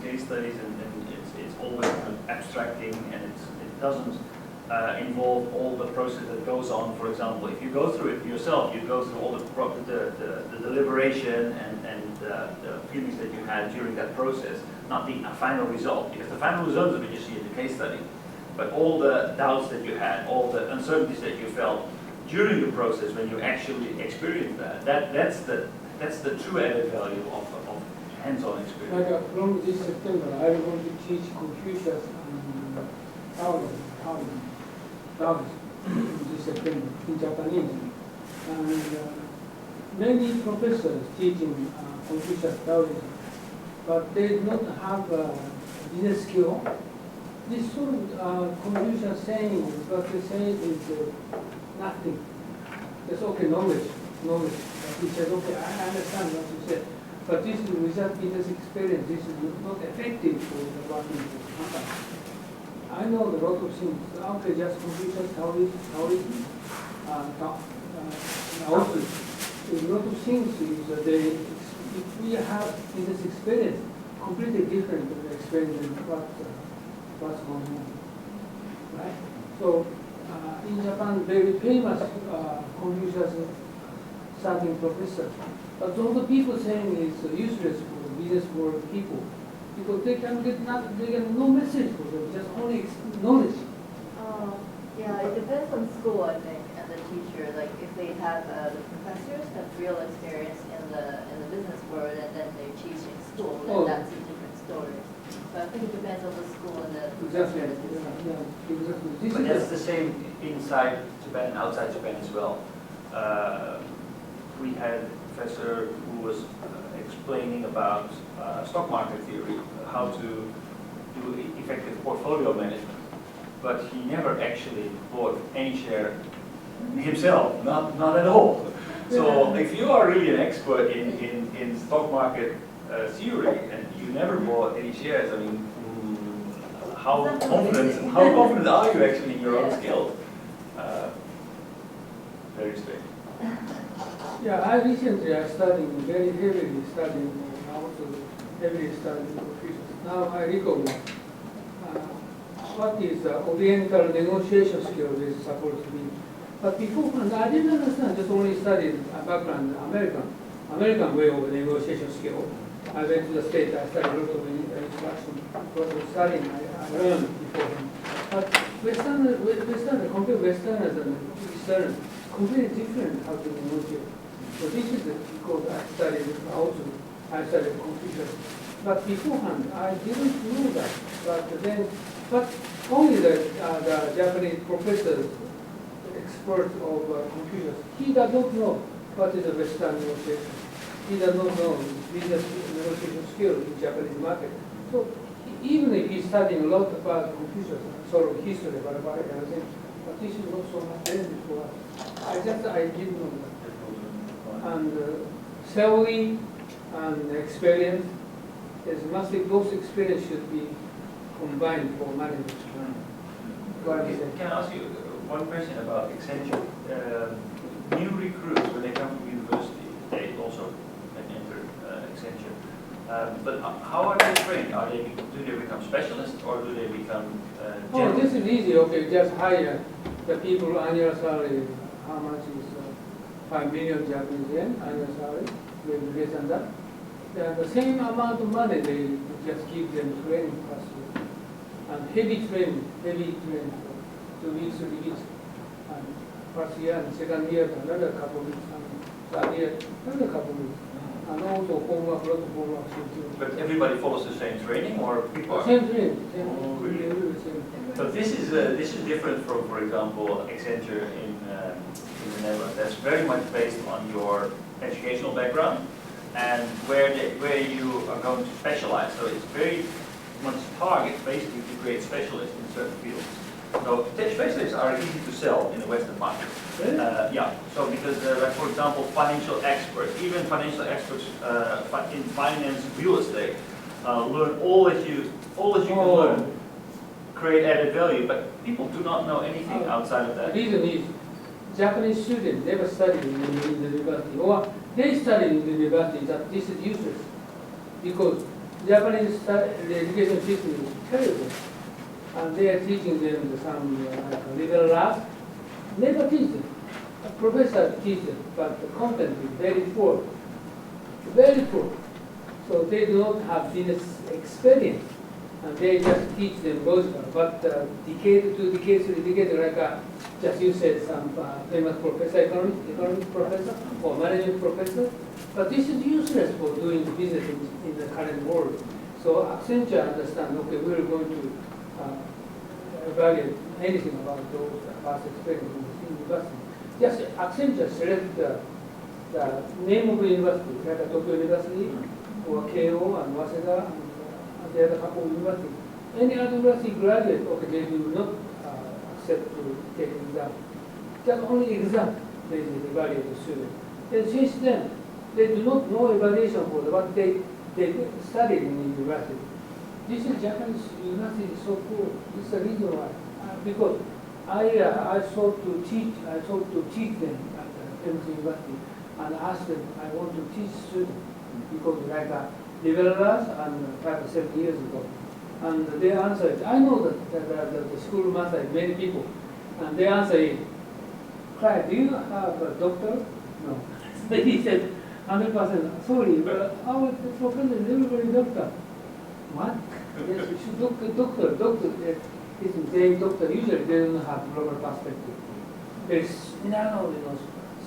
case studies, and it's always kind of abstracting, and it doesn't involve all the process that goes on. For example, if you go through it yourself, you go through all the deliberation and the feelings that you had during that process, not the final result, because the final result is what you see in the case study. But all the doubts that you had, all the uncertainties that you felt during the process when you actually experienced that's the true added value of hands-on experience. Like from this September, I want to teach Confucius and Taoism this September in Japanese. And many professors teaching Confucius Taoism, but they do not have business skill. This sort of Confucius saying, what they say is nothing. It's okay, knowledge. But he said, okay, I understand what you said, but this is without business experience, this is not effective for the working company. I know a lot of things. Okay, just Confucius, Taoism, also a lot of things is that if we have business experience, completely different experience than what's going on, right? So in Japan, very famous Confucius starting professor, but all the people saying it's useless for business for people because they can get no message for them, just only knowledge. Yeah, it depends on school, I think, and the teacher. Like if they have the professors have real experience in the business world, and then they teach in school, then that's a different story. But I think it depends on the school and the Exactly. exactly. But that's the same inside Japan and outside Japan as well. We had a professor who was explaining about stock market theory, how to do effective portfolio management. But he never actually bought any share himself, not at all. So if you are really an expert in stock market theory and you never bought any shares, I mean, how confident are you actually in your own skills? Very strange. Yeah, I recently studied very heavily studying, also heavily studying Confucius. Now I recall what is the Oriental negotiation skill is supposed to be. But beforehand, I didn't understand, just only studied background American way of negotiation skill. I went to the States, I studied a lot of instruction, what was studying, I learned beforehand. But compare Westerners and Easterners, completely different how to negotiate. So this is because I studied Confucius. But beforehand, I didn't know that. But only the Japanese professors, expert of Confucius, he does not know what is a Western negotiation. He does not know business negotiation skill in Japanese market. So even if he's studying a lot about Confucius, sort of history about everything, but this is not so much benefit for us. I didn't know that. And theory and experience, those experience should be combined for management. Can I ask you one question about Accenture? New recruits, when they come from university, they also can enter Accenture. But how are they trained? Do they become specialists or do they become general? This is easy. Okay, just hire the people annual salary. How much is 5 million Japanese yen annual salary? Maybe less than that. The same amount of money they just give them training first year. And heavy training for 2 weeks, 3 weeks. And first year and second year, another couple of weeks. And third year, another couple of weeks. And also homework, a lot of homework. But everybody follows the same training, or people are? Same training. Really? So this is different from, for example, Accenture in the Netherlands. That's very much based on your educational background and where you are going to specialize. So it's very much target basically to create specialists in certain fields. So specialists are easy to sell in the Western market. Really? Yeah. So because, like for example, financial experts, even financial experts in finance, real estate, learn all that you can learn, create added value. But people do not know anything outside of that. The reason is Japanese students never studied in the university, or they studied in the university that this is useless because Japanese the education system is terrible, and they are teaching them some like liberal arts. Never teach them. A professor teaches, but the content is very poor, very poor. So they do not have business experience, and they just teach them logical. But decade, 2 decades, 3 decades, like just you said, some famous professor, economic professor or management professor. But this is useless for doing business in the current world. So Accenture understand, okay, we're going to evaluate anything about those past experience in university. Just Accenture select the name of the university, like Tokyo University, or KO and Waseda, and the other couple of universities. Any other university graduate, okay, they do not accept to take exam. Just only exam, they evaluate the student. And since then, they do not know evaluation for what they studied in university. This is Japanese university is so poor. This is the reason why. Because I sought to teach them at the famous university and asked them, I want to teach students because like liberal arts and 7 years ago. And their answer is, I know that the school master is many people. And their answer is, Clyde, do you have a doctor? No. Then he said, 100%, sorry, but our professor is everybody doctor. What? Yes, you should doctor. It's saying doctor, usually they don't have global perspective. There is narrow,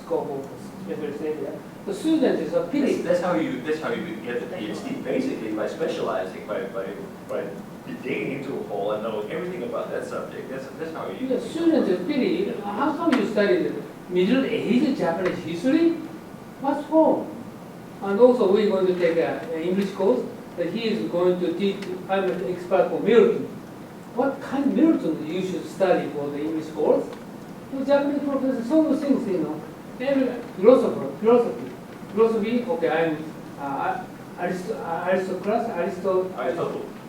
scope of specialist area. The student is a pity. That's how you get the PhD, basically by specializing, by digging into a hole and know everything about that subject. That's how you. The student is pity. How come you study the Middle Age Japanese history? What's wrong? And also we're going to take an English course that he is going to teach. I'm an expert for Milton. What kind of Milton you should study for the English course? The Japanese professor, so many things, Every philosophy. Okay, I'm Aristotle.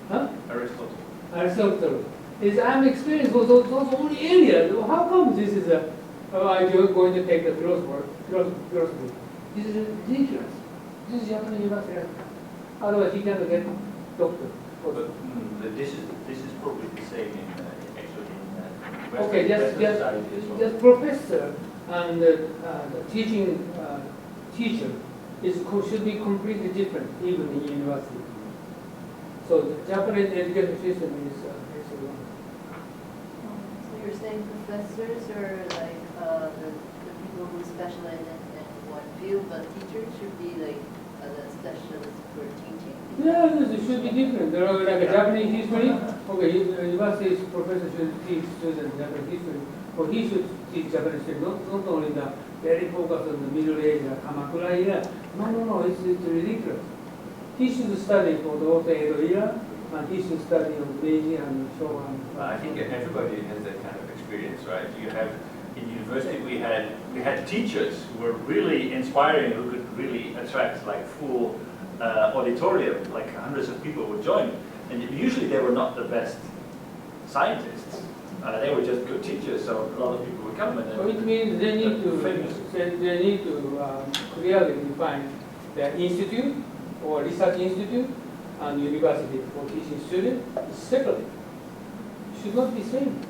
Huh? Aristotle. I'm experienced with those only areas. How come this is you're going to take the philosophy? This is ridiculous. This is Japanese university. Otherwise, he cannot get doctor. But this is probably the same in Western, Okay, Western society as well. just professor and the teaching teacher should be completely different, even in university. So the Japanese education system is one. So you're saying professors or like the people who specialize in one field, but teachers should be like the specialists for teaching? Yeah, it should be different. There are like a Japanese history. Okay, university professor should teach students Japanese history. Or he should teach Japanese history, not only the very focused on the Middle Age, Kamakura era. No, it's ridiculous. He should study for the old Edo era, and he should study on Meiji and Showa. I think everybody has that kind of experience, right? You have in university we had teachers who were really inspiring, who could really attract like full auditorium, like hundreds of people would join, and usually they were not the best scientists. They were just good teachers, so a lot of people would come. And so it means they need to clearly define the institute or research institute and university for teaching students separately. It should not be same.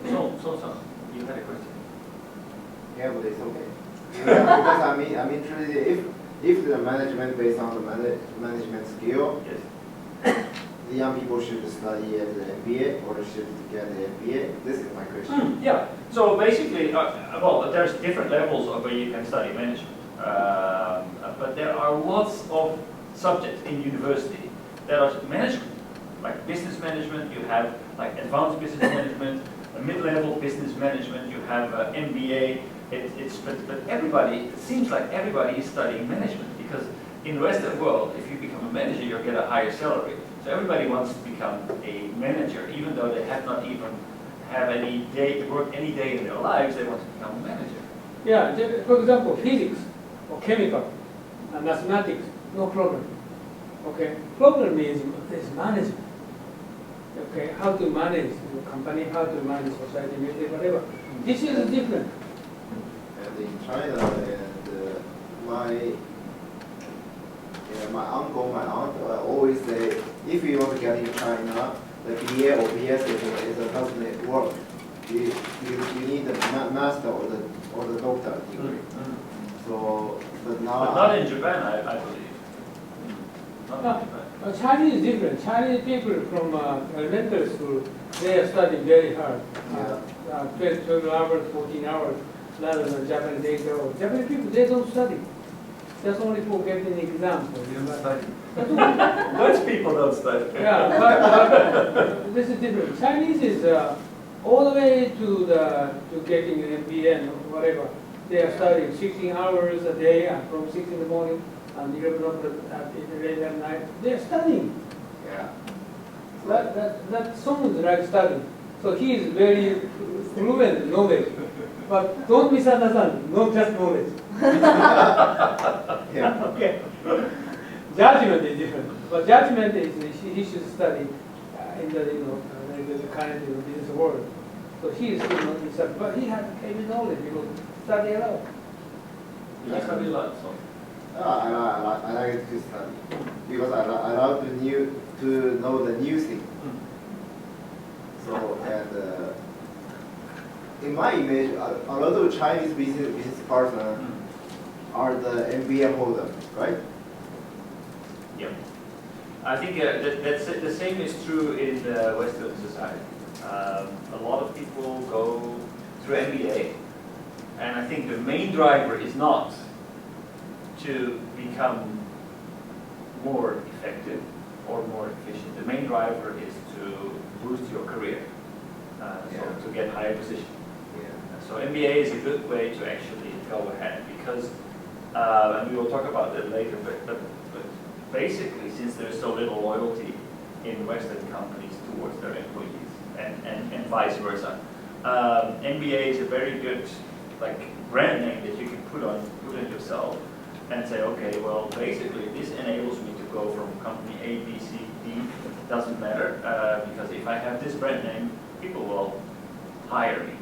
So, you had a question? Yeah, but it's okay. Because I'm interested if the management based on the management skill, Yes. the young people should study at the MBA or should get the MBA. This is my question. Yeah. So basically, well, there's different levels of where you can study management, but there are lots of subjects in university that are management, like business management. You have like advanced business management, a mid-level business management. You have MBA. But everybody, it seems like everybody is studying management because in the Western world, if you become a manager, you get a higher salary. So everybody wants to become a manager, even though they have not even worked any day in their lives. They want to become a manager. Yeah, for example, physics or chemical and mathematics, no problem. Okay, problem is management. Okay, how to manage the company, how to manage society, whatever. This is different. And in China, and my uncle, my aunt always say, if you want to get in China, the BA or BS doesn't work. You need the master or the doctor degree. So, but now. But not in Japan, I believe. Not in Japan. Chinese is different. Chinese people from elementary school, they are studying very hard. 12 hours, 14 hours, rather than Japanese 8 hours. Japanese people, they don't study. Just only for getting an exam. Dutch people don't study. Yeah, but this is different. Chinese is all the way to getting an MBA or whatever. They are studying 16 hours a day from 6 in the morning and 11 o'clock late at night. They are studying. Yeah. That someone's like studying. So he is very fluent in knowledge. But don't misunderstand, not just knowledge. Yeah. Okay. Judgment is different. But judgment is he should study in the the current business world. So he is still not himself, but he has heavy knowledge because study a lot. You study a lot, so. I like to study because I love to know the new thing. So and in my image, a lot of Chinese business partners are the MBA holders, right? Yeah. I think that's the same is true in the Western society. A lot of people go through MBA, and I think the main driver is not to become more effective or more efficient. The main driver is to boost your career, so to get higher position. So MBA is a good way to actually go ahead because, and we will talk about that later, but basically, since there's so little loyalty in Western companies towards their employees and vice versa, MBA is a very good brand name that you can put on yourself and say, okay, well, basically this enables me to go from company A, B, C, D, doesn't matter, because if I have this brand name, people will hire me.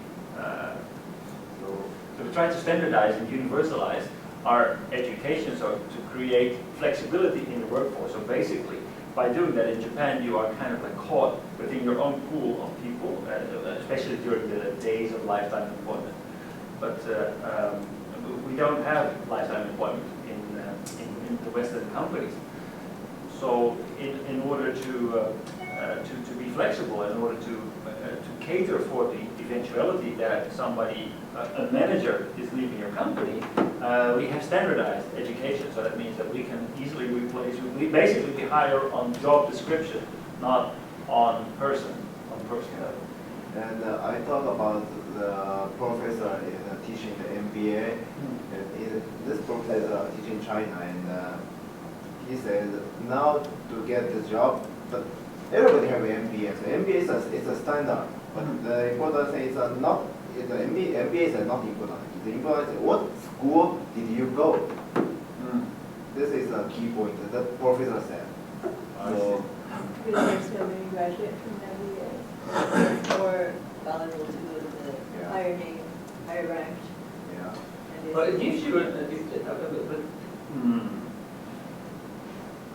So we try to standardize and universalize our education, so to create flexibility in the workforce. So basically, by doing that in Japan, you are kind of caught within your own pool of people, especially during the days of lifetime employment. But we don't have lifetime employment in the Western companies. So in order to be flexible, in order to cater for the eventuality that somebody, a manager, is leaving your company, we have standardized education. So that means that we can easily replace. We basically hire on job description, not on person, on personality. And I talk about the professor teaching the MBA. This professor teaching China, and he said now to get the job, but everybody have an MBA. So MBA is a standard, but the important thing is not. The MBA is not important. The important is what school did you go? This is a key point. The professor said. So, Because so many graduate from MBA, or valuable to the higher name, higher ranked. yeah. But it gives you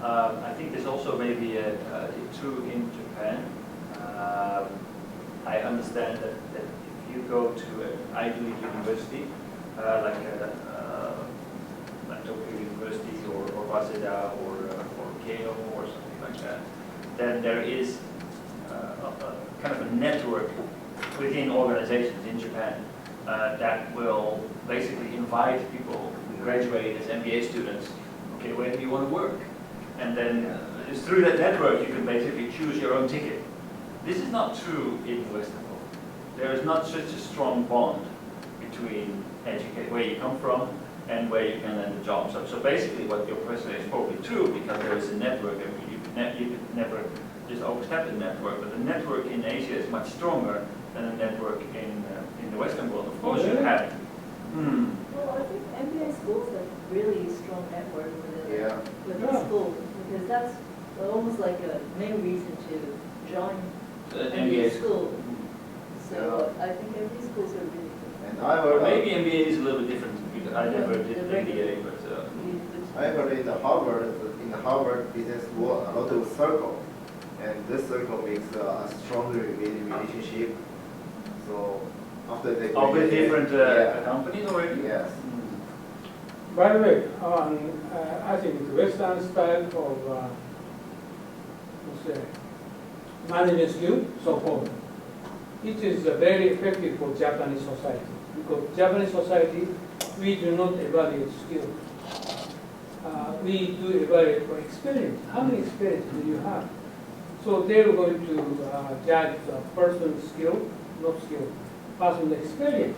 I think there's also maybe true in Japan. I understand that if you go to an Ivy League university, like Tokyo University or Waseda or Keio or something like that, then there is kind of a network within organizations in Japan that will basically invite people who graduate as MBA students, okay, where do you want to work? And then it's through that network you can basically choose your own ticket. This is not true in Western world. There is not such a strong bond between where you come from and where you can land a job. So basically what your question is probably true because there is a network and you could never just overstep the network, but the network in Asia is much stronger than the network in the Western world. Of course you have. Well, I think MBA schools have really strong network within the school, because that's almost like a main reason to join The MBA school. So I think MBA schools are really good. And I heard Maybe MBA is a little bit different. I never did MBA, but I heard in the Harvard, in the Harvard Business School, a lot of circle, and this circle makes a stronger relationship. So after they Are with graduate, different companies already? yes. By the way, I think the Western style of what's that, management skill, so-called, it is very effective for Japanese society. Because Japanese society, we do not evaluate skills. We do evaluate for experience. How many experience do you have? So they're going to judge the person's skill, not skill, person's experience.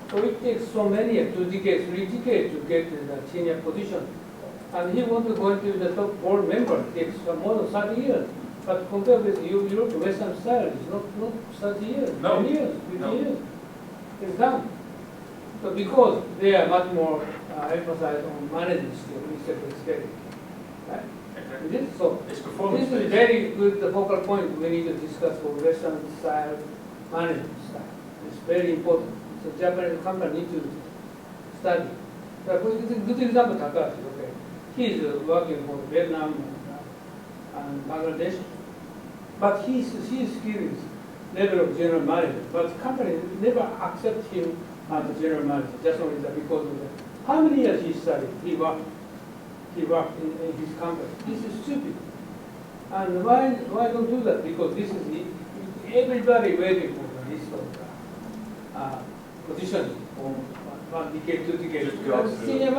So it takes so many, 2 decades, 3 decades to get to the senior position. And he wants to go into the top board member, it takes more than 30 years. But compared with Europe, Western style, it's not 30 years, No. 10 years, 50 No. years. It's done. So because they are much more emphasized on management skill instead of experience. Right? Exactly. It is so. It's performance This is based. very good, the focal point we need to discuss for Western style management style. It's very important. So Japanese company need to study. So good example, Takashi, okay. He is working for Vietnam and Bangladesh, but his skills level of general manager, but company never accept him as a general manager, just only that because of that. How many years he studied, he worked in his company. This is stupid. And why don't do that? Because this is, everybody waiting for the list of position for 1 decade, 2 decades. Just go through. Senior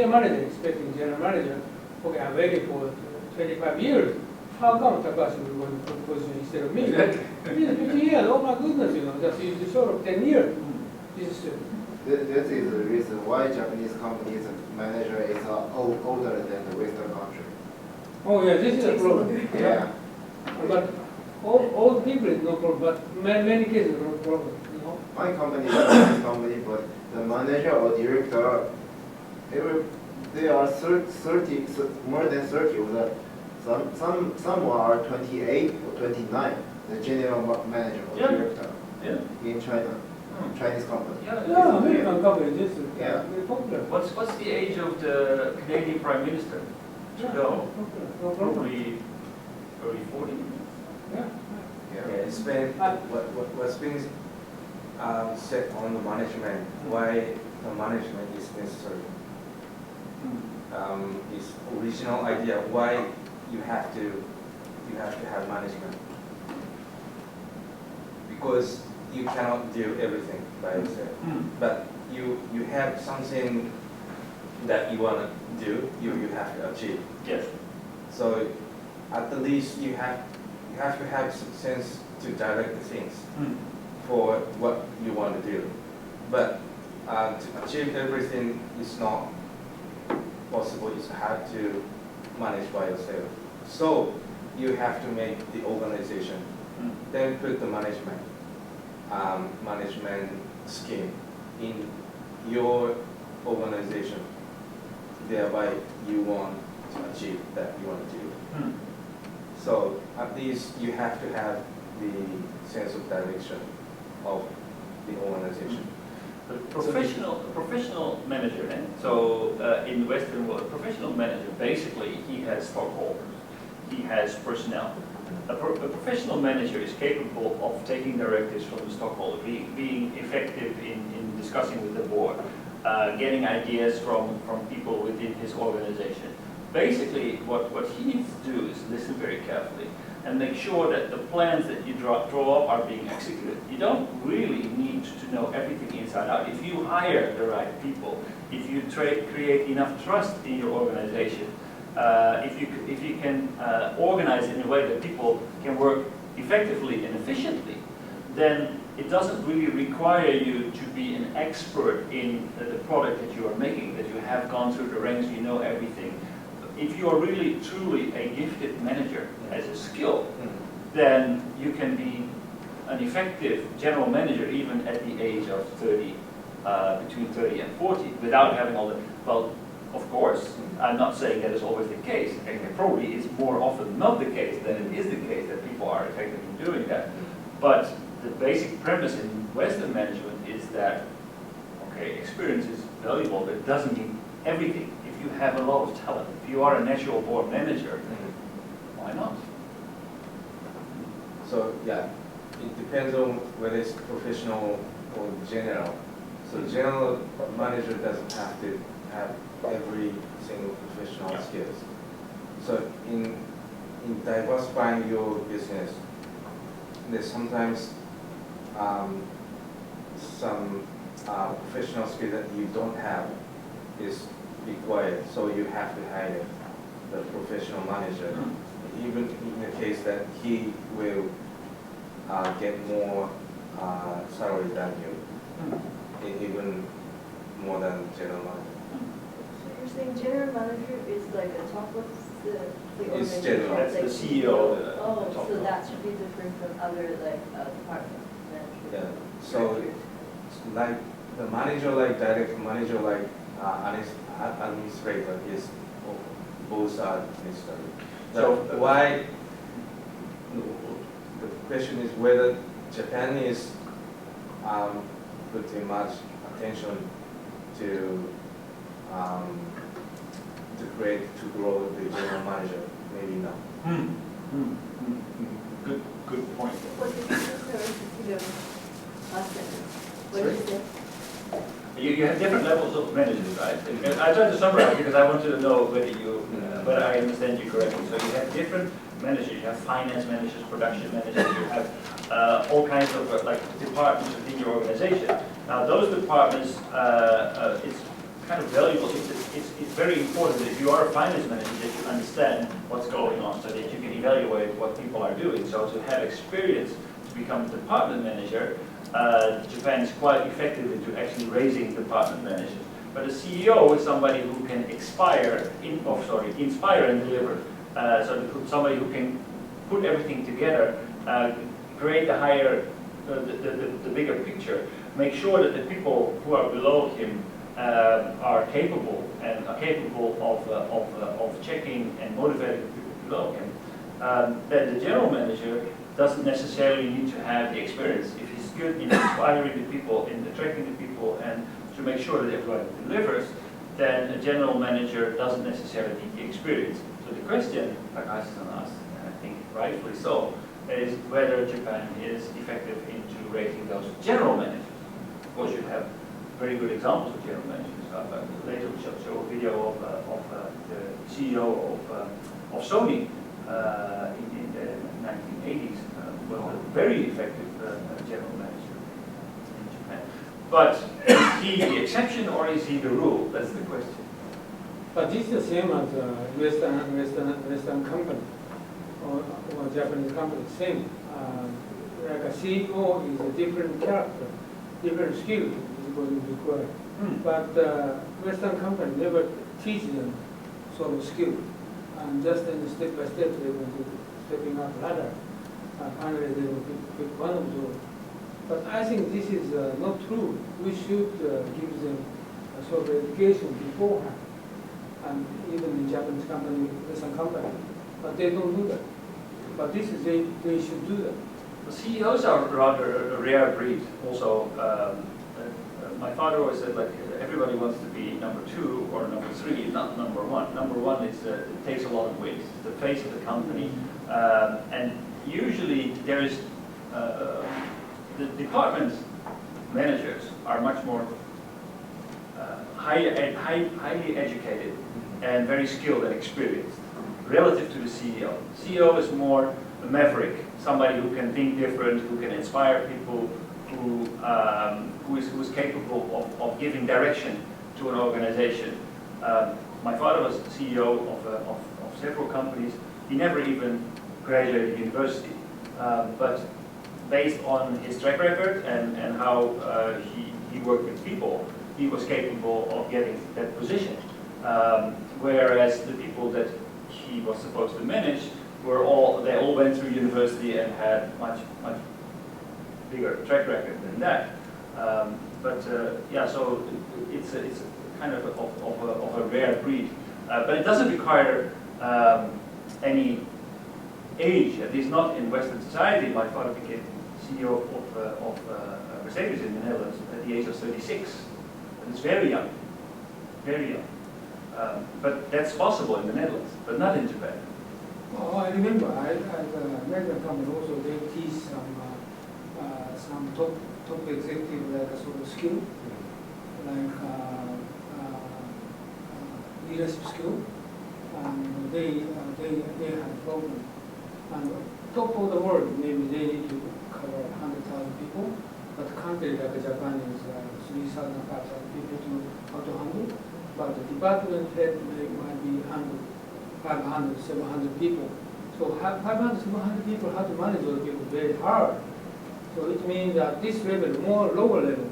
manager expecting general manager, okay, I'm waiting for 25 years. How come Takashi will go to position instead of me? Exactly. It is 50 years, oh my goodness, just short of 10 years. This is stupid. This is the reason why Japanese companies manager is older than the Western country. Oh yeah, this is a problem. Yeah. But all people is no problem, but many cases no problem. My company is a Japanese company, but the manager or director, they are 30, more than 30. Or some are 28 or 29. The general manager or Yeah. director Yeah. in China, Chinese company. Yeah, American company, this is Yeah. very popular. What's the age of the Canadian Prime Minister? Yeah, No. popular, no problem. Probably early 40. Yeah. Yeah, it's been, what's been said on the management, why the management is necessary. This original idea why you have to have management, because you cannot do everything by yourself. But you have something that you want to do, you have to achieve. Yes. So at the least you have to have some sense to direct the things for what you want to do. But to achieve everything is not possible. It's hard to manage by yourself. So you have to make the organization, then put the management scheme in your organization. Thereby you want to achieve that you want to do. So at least you have to have the sense of direction of the organization. A professional manager, and so in the Western world, a professional manager, basically he has stockholders, he has personnel. A professional manager is capable of taking directives from the stockholder, being effective in discussing with the board, getting ideas from people within his organization. Basically, what he needs to do is listen very carefully and make sure that the plans that you draw up are being executed. You don't really need to know everything inside out. If you hire the right people, if you create enough trust in your organization, if you can organize it in a way that people can work effectively and efficiently, then it doesn't really require you to be an expert in the product that you are making, that you have gone through the ranks, you know everything. If you are really truly a gifted manager as a skill, then you can be an effective general manager even at the age of 30, between 30 and 40, without having all the, well, of course, I'm not saying that is always the case, and it probably is more often not the case than it is the case that people are effective in doing that. But the basic premise in Western management is that, okay, experience is valuable, but it doesn't mean everything. If you have a lot of talent. If you are a natural born manager, then why not? So yeah, it depends on whether it's professional or general. So general manager doesn't have to have every single professional Yeah. skills. So in diversifying your business, there's sometimes some professional skill that you don't have is required. So you have to hire the professional manager, even in the case that he will get more salary than you, even more than general manager. So you're saying general manager is like the top of the It's organization? general. That's like the CEO. Oh, the top so one. that should be different from other like department managers? Yeah. So like the manager, like direct manager, like administrator is both are necessary. So, Why? The question is whether Japan is putting much attention to to grow the general manager. Maybe not. Good point. What did you say? Last sentence. What did you say? You have different levels of managers, right? And I tried to summarize because I wanted to know whether I understand you correctly. So you have different managers. You have finance managers, production managers. You have all kinds of like departments within your organization. Now those departments, it's kind of valuable. It's very important that if you are a finance manager that you understand what's going on, so that you can evaluate what people are doing. So to have experience to become a department manager. Japan is quite effective into actually raising department managers. But a CEO is somebody who can inspire and deliver. So somebody who can put everything together, create the higher, the bigger picture, make sure that the people who are below him are capable of checking and motivating the people below him. Then the general manager doesn't necessarily need to have the experience. If he's good in inspiring the people, in attracting the people, and to make sure that everybody delivers, then a general manager doesn't necessarily need the experience. So the question, like I asked, and I think rightfully so, is whether Japan is effective into raising those general managers. Of course, you have very good examples of general managers. Later we shall show a video of the CEO of Sony in the 1980s, was a very effective general manager in Japan. But is he the exception or is he the rule? That's the question. But this is the same as Western company or Japanese company, same. Like a CEO is a different character, different skill is going to be required. But Western company never teach them sort of skill. And just in step by step they will be stepping up ladder. Finally they will pick one of those. But I think this is not true. We should give them a sort of education beforehand. And even in Japanese company, Western company, but they don't do that. But this is they should do that. The CEOs are rather a rare breed. Also, my father always said, like, everybody wants to be number 2 or number 3, not number 1. Number 1 is it takes a lot of weight. It's the face of the company, and usually there is the department managers are much more highly educated and very skilled and experienced relative to the CEO. CEO is more a maverick, somebody who can think different, who can inspire people, who is capable of giving direction to an organization. My father was CEO of several companies. He never even graduated university, but based on his track record and how he worked with people, he was capable of getting that position. Whereas the people that he was supposed to manage they all went through university and had much bigger track record than that. Yeah, so it's a kind of a rare breed, but it doesn't require any age, at least not in Western society. My father became CEO of Mercedes in the Netherlands at the age of 36. And it's very young, very young. But that's possible in the Netherlands, but not in Japan. Oh, I remember, at the American company also, they teach some top executive like a sort of skill, like leadership skill, and they have problem. And top of the world, maybe they need to cover 100,000 people, but country like Japan is 3,000, 5,000 people to how to handle. But the department head might be 500, 700 people. So 500, 700 people, how to manage those people very hard. So it means that this level, more lower level,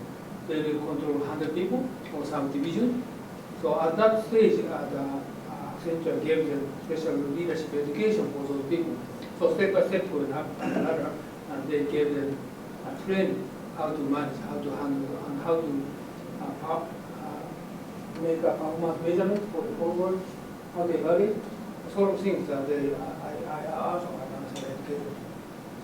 they will control 100 people or some division. So at that stage, Accenture gave them special leadership education for those people. So step by step going up another, and they gave them training how to manage, how to handle, and how to make a performance measurement for the forward, how they evaluate, sort of things that I also have educated.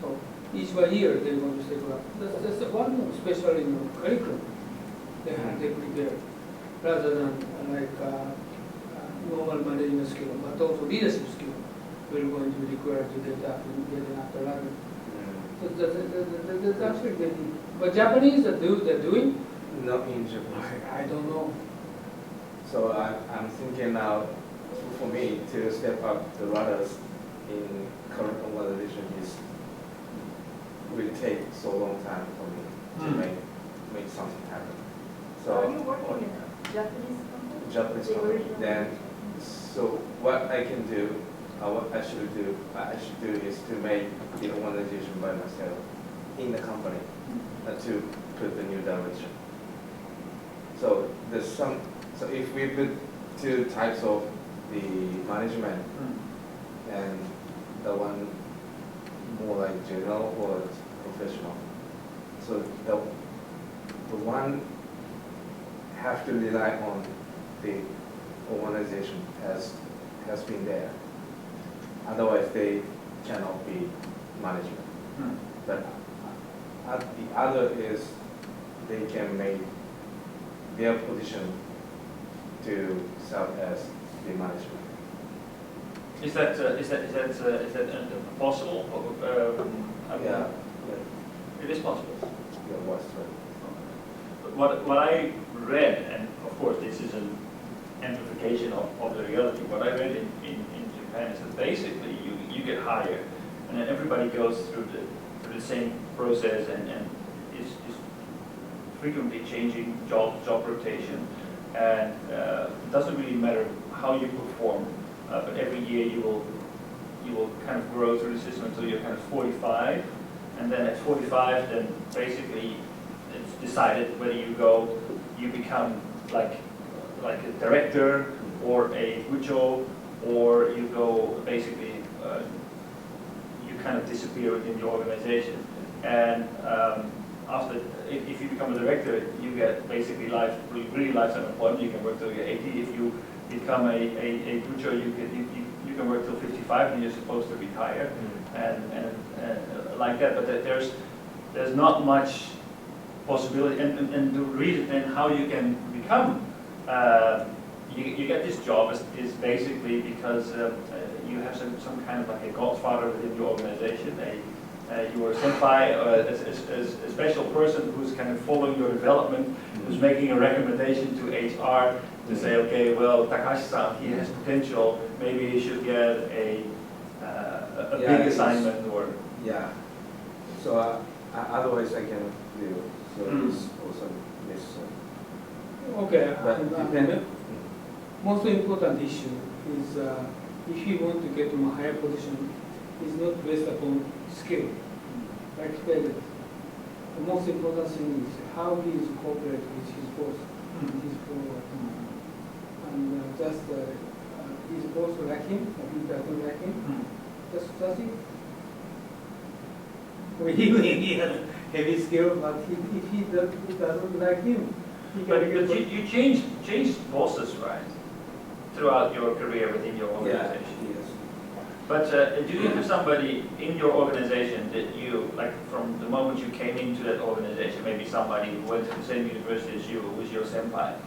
So each by year they're going to say, well, that's the one special curriculum they prepare, rather than normal management skill, but also leadership skill. We're going to be required to get up and get an after level. So that's actually getting. But Japanese they're doing? Not in Japan. I don't know. So I'm thinking now, for me to step up the ladders in current organization will take so long time for me to make something happen. So Are you working in a Japanese company? Japanese The company. original Then, Japanese? so what I can do, what I should do is to make the organization by myself in the company to put the new direction. So there's some. So if we put two types of the management, and the one more like general or professional, so the one have to rely on the organization has been there. Otherwise, they cannot be management. But the other is they can make their position to serve as the management. Is that possible? I mean, Yeah. It is possible. Yeah, what's right. What I read, and of course this is an amplification of the reality, what I read in Japan is that basically you get hired and then everybody goes through the same process and is frequently changing job rotation, and it doesn't really matter how you perform, but every year you will kind of grow through the system until you're kind of 45, and then at 45 then basically it's decided whether you become like a director or a bucho, or you go basically you kind of disappear within the organization. And after, if you become a director, you get basically really lifetime employment. You can work till you're 80. If you become a bucho, you can work till 55, and you're supposed to retire, and like that. But there's not much possibility, and the reason and how you can become you get this job is basically because you have some kind of like a godfather within your organization. You are a senpai, a special person who's kind of following your development, who's making a recommendation to HR to say, okay, well, Takashi-san, he has potential. Maybe he should get a big assignment or. Yeah. So otherwise I can do. So it's also necessary. Okay, But most important issue is if you want to get to a higher position, is not based upon skill, experience. The most important thing is how he is cooperate with his boss, his forward. And just his boss like him, or he doesn't like him, that's it. Well, he has heavy skill, but if he doesn't like him, he can But you changed bosses, right? Throughout your career within your organization. Yes. But do you have somebody in your organization that you, like from the moment you came into that organization, maybe somebody who went to the same university as you, who was your senpai?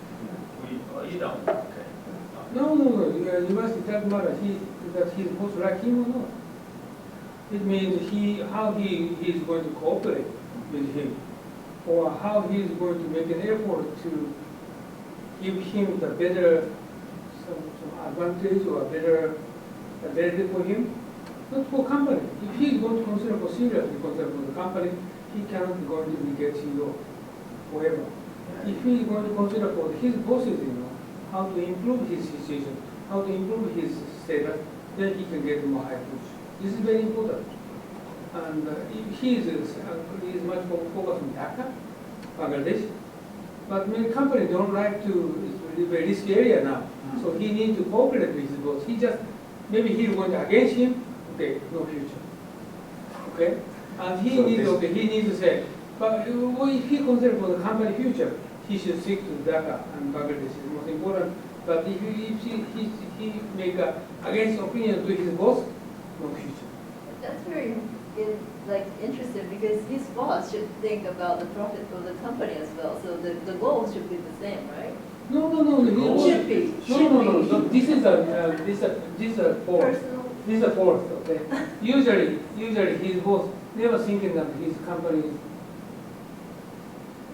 You don't? Okay. No, university doesn't matter. That his boss like him or not. It means how he is going to cooperate with him, or how he is going to make an effort to give him the better some advantage or better benefit for him, not for company. If he is going to consider for seriously consider for the company, he cannot going to get CEO forever. If he is going to consider for his bosses, how to improve his situation, how to improve his status, then he can get more high position. This is very important. And he is much more focused on Dhaka, Bangladesh. But many companies don't like to, it's a very risky area now. So he needs to cooperate with his boss. Maybe he is going against him, okay, no future. Okay? And he needs to say, but if he considers for the company future, he should stick to Dhaka and Bangladesh is most important. But if he make against opinion to his boss, no future. That's very interesting because his boss should think about the profit for the company as well. So the goal should be the same, right? No. Should be. No. This is a fourth. Personal. This is a fourth. Okay. Usually his boss never thinking of his company's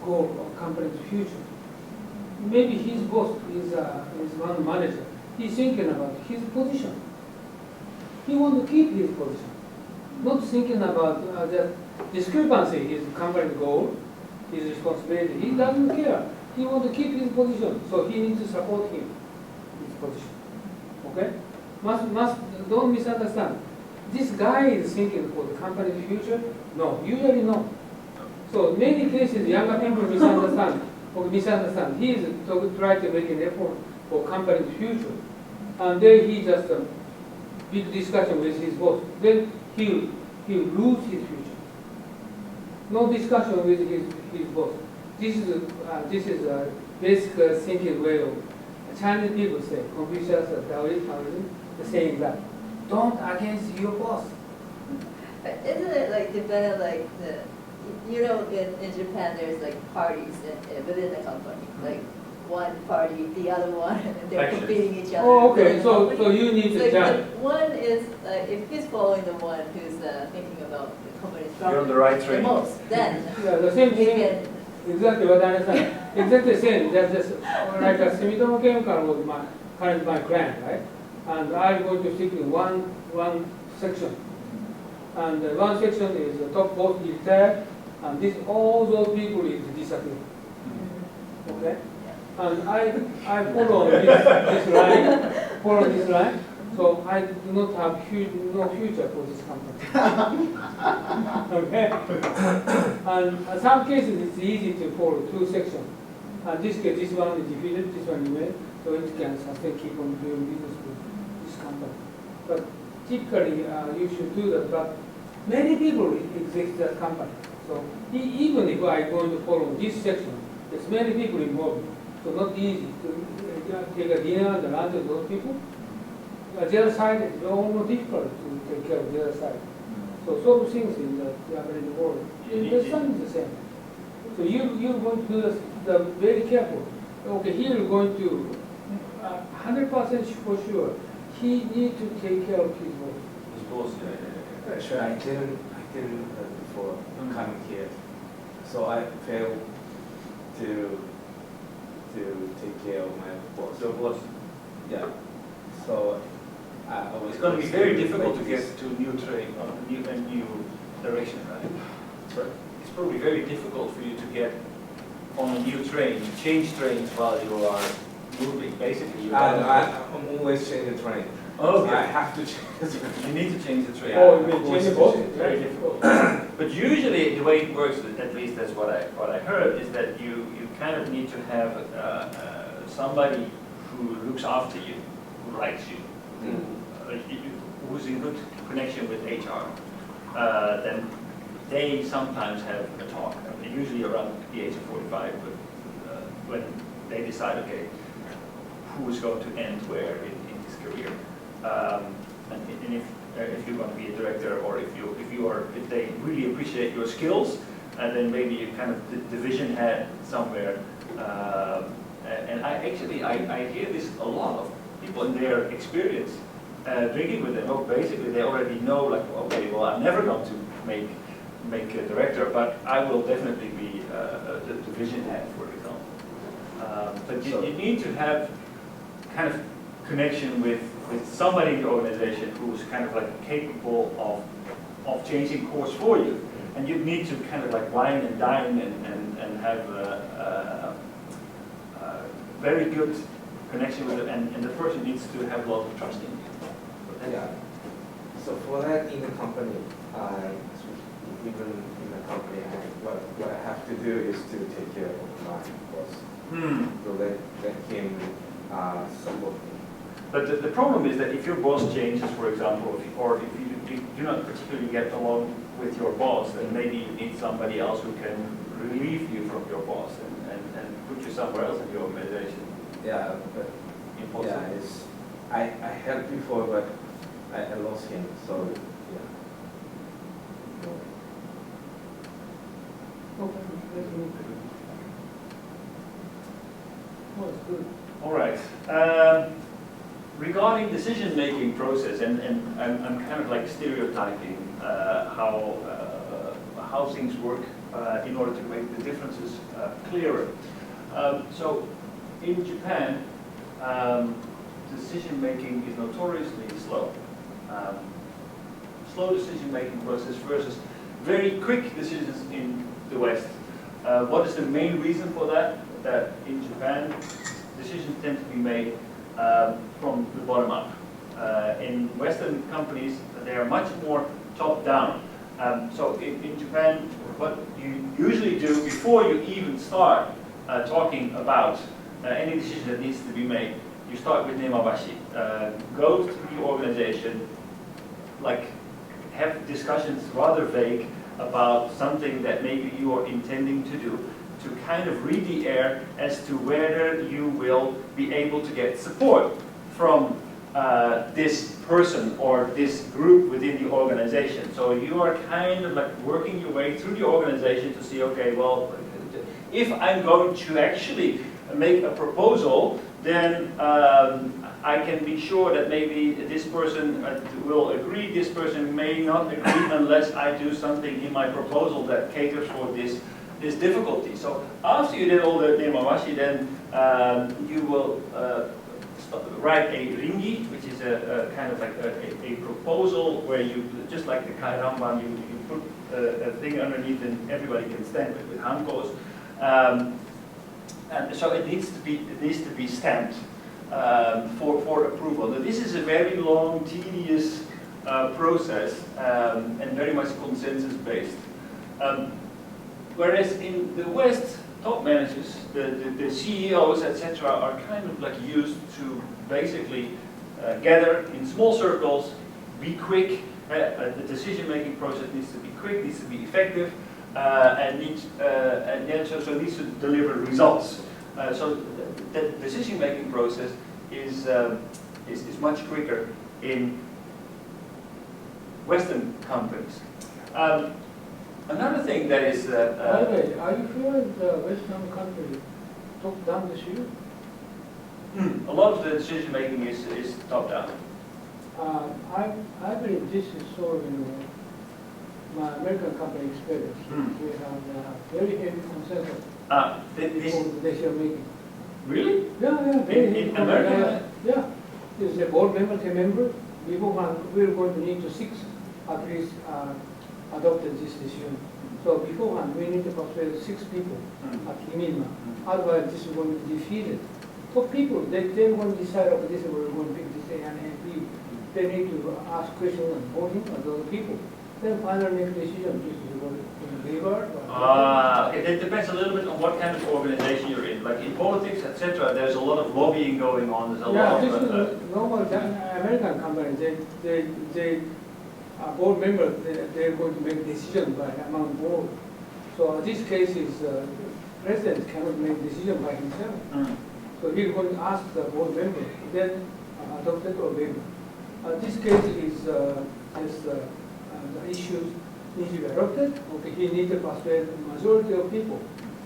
goal or company's future. Maybe his boss is one manager. He's thinking about his position. He wants to keep his position, not thinking about the discrepancy, his company's goal, his responsibility. He doesn't care. He wants to keep his position, so he needs to support him, his position. Okay? Don't misunderstand. This guy is thinking for the company's future? No, usually no. So many cases, younger people misunderstand. He is trying to make an effort for company's future, and then he just big discussion with his boss. Then he'll lose his future. No discussion with his boss. This is a basic thinking way of Chinese people say. Confucius or Taoism saying that don't against your boss. But isn't it dependent in Japan there's parties within the company, one party, the other one, and they're Factions. competing each other. Oh, okay. within the So company. you need to So judge. one is if he's following the one who's thinking about the company's profit You're on the right the train. most, then Yeah, the same he thing. can. Exactly what I understand. Exactly the same. That's just like a Sumitomo Chemical was my client, right? And I'm going to stick in one section. And one section is the top boss is retired, and all those people is disappearing. Okay? And I follow this line, so I do not have no future for this company. Okay? And in some cases it's easy to follow two sections. And this case, this one is defeated, this one remains, so it can sustain, keep on doing business with this company. But typically you should do that, but many people exist in that company. So even if I going to follow this section, there's many people involved. So not easy to take a dinner and lunch with those people. The other side is almost difficult to take care of the other side. So sort of things in the Japanese world. The sun is the same. So you're going to do the very careful. Okay, here you're going to 100% for sure. He needs to take care of his boss. His boss, yeah. Actually, I didn't before coming here, so I failed to take care of my boss. Your boss. Yeah. So I was. It's going to be very difficult to get to a new train, a new direction, right? It's probably very difficult for you to get on a new train, change trains while you are moving. Basically, I'm always changing the train. Okay. I have to change the train. You need to change the train. Oh, you mean change the boss? It's very difficult. But usually, the way it works, at least that's what I heard, is that you kind of need to have somebody who looks after you, who likes you, who's in good connection with HR. Then they sometimes have a talk, usually around the age of 45, when they decide, okay, who is going to end where in his career. And if you're going to be a director, or if they really appreciate your skills, and then maybe you kind of division head somewhere. And I hear this a lot of people in their experience drinking with them, well, basically they already know, like, okay, well, I'm never going to make a director, but I will definitely be the division head, for example. But you need to have kind of connection with somebody in the organization who's kind of like capable of changing course for you. And you need to kind of like wine and dine and have a very good connection with it, and the person needs to have a lot of trust in you. Yeah. So for that in the company, even in the company, what I have to do is to take care of my boss. So let him support me. But the problem is that if your boss changes, for example, or if you do not particularly get along with your boss, then maybe you need somebody else who can relieve you from your boss and put you somewhere else in the organization. Yeah, but Impossible. yeah, I helped before, but I lost him. So yeah. Okay, let's move. Oh, it's good. All right. Regarding decision-making process, and I'm kind of like stereotyping how things work in order to make the differences clearer. So in Japan, decision-making is notoriously slow. Slow decision-making process versus very quick decisions in the West. What is the main reason for that? That in Japan, decisions tend to be made from the bottom up. In Western companies, they are much more top-down. So in Japan, what you usually do before you even start talking about any decision that needs to be made, you start with nemabashi. Go to the organization, like have discussions rather vague about something that maybe you are intending to do, to kind of read the air as to whether you will be able to get support from this person or this group within the organization. So you are kind of like working your way through the organization to see, okay, well, if I'm going to actually make a proposal, then I can be sure that maybe this person will agree, this person may not agree unless I do something in my proposal that caters for this difficulty. So after you did all the nemawashi, then you will write a ringi, which is a kind of like a proposal where you, just like the kairamban, you put a thing underneath and everybody can stamp it with hankos. And so it needs to be stamped for approval. Now, this is a very long, tedious process and very much consensus-based. Whereas in the West, top managers, the CEOs, etc., are kind of like used to basically gather in small circles, be quick. The decision-making process needs to be quick, needs to be effective, and needs so needs to deliver results. So the decision-making process is much quicker in Western companies. Another thing that is... By the way, are you sure the Western country top-down decision? A lot of the decision-making is top-down. I believe this is so in my American company experience. We have very heavy consensus for decision-making. Really? Yeah, very heavy In America? consensus. Yeah. There's a board member, 10 members. We're going to need to 6 at least adopted this decision. So beforehand, we need to persuade 6 people at minimum. Otherwise, this is going to be defeated. For people, they're going to decide, okay, this is where we're going to pick this A and A and B. They need to ask questions and voting of those people. Then finally make a decision, this is going to be favored. It depends a little bit on what kind of organization you're in. Like in politics, etc., there's a lot of lobbying going on. There's a lot this of... is normal American companies. They board members, they're going to make decisions by among board. So this case is president cannot make decision by himself. So he's going to ask the board member, then adopt it or waive. This case is the issues need to be adopted. Okay, he needs to persuade the majority of people.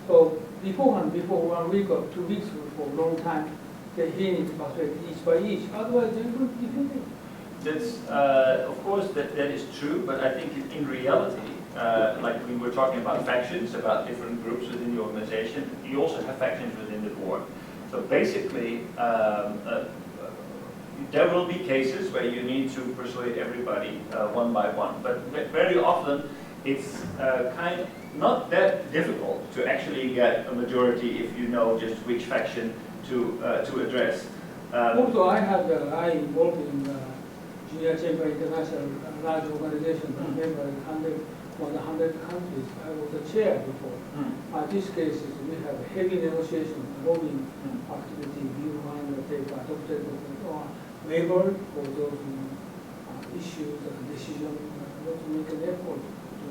So beforehand, before 1 week or 2 weeks, for a long time, Then he needs to persuade each by each, otherwise they will defeat him. That's, of course, that is true, but I think in reality, like we were talking about factions, about different groups within the organization, you also have factions within the board. So basically, there will be cases where you need to persuade everybody one by one, but very often it's kind of not that difficult to actually get a majority if you know just which faction to address. Also, I involved in Junior Chamber International, large organization, member in 100 countries. I was the chair before. These cases, we have heavy negotiation, lobbying activity. We want to take adopted or waiver for those issues and decisions. Let's make an effort to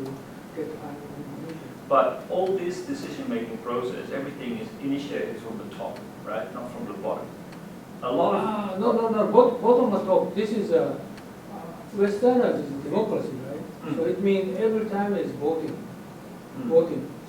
get final information. But all this decision-making process, everything is initiated from the top, right? Not from the bottom. A lot of no. Bottom of top. This is Westerners is democracy, right? So it means every time is voting.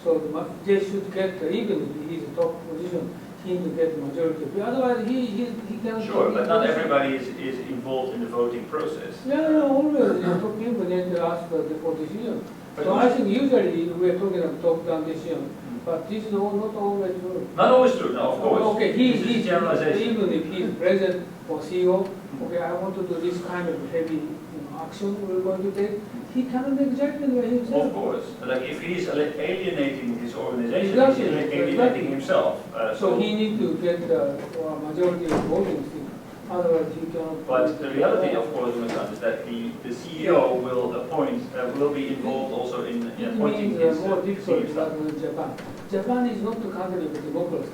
So they should get, even if he's a top position, he needs to get majority. Otherwise, he cannot. Sure, but not everybody is involved in the voting process. Yeah, always. Top people need to ask for decision. So I think usually we're talking about top-down decision, but this is not always true. Not always true, no, of course. Okay, This is generalization. even if he's president or CEO, okay, I want to do this kind of heavy action we're going to take, he cannot make judgment by himself. Of course, like if he's alienating his organization, Exactly, he's alienating exactly. himself. So he needs to get a majority of voting still, otherwise he cannot. But the reality, of course, is that the CEO will appoint, will be involved also in It appointing means his more difficult team. than in Japan. Japan is not the country of democracy.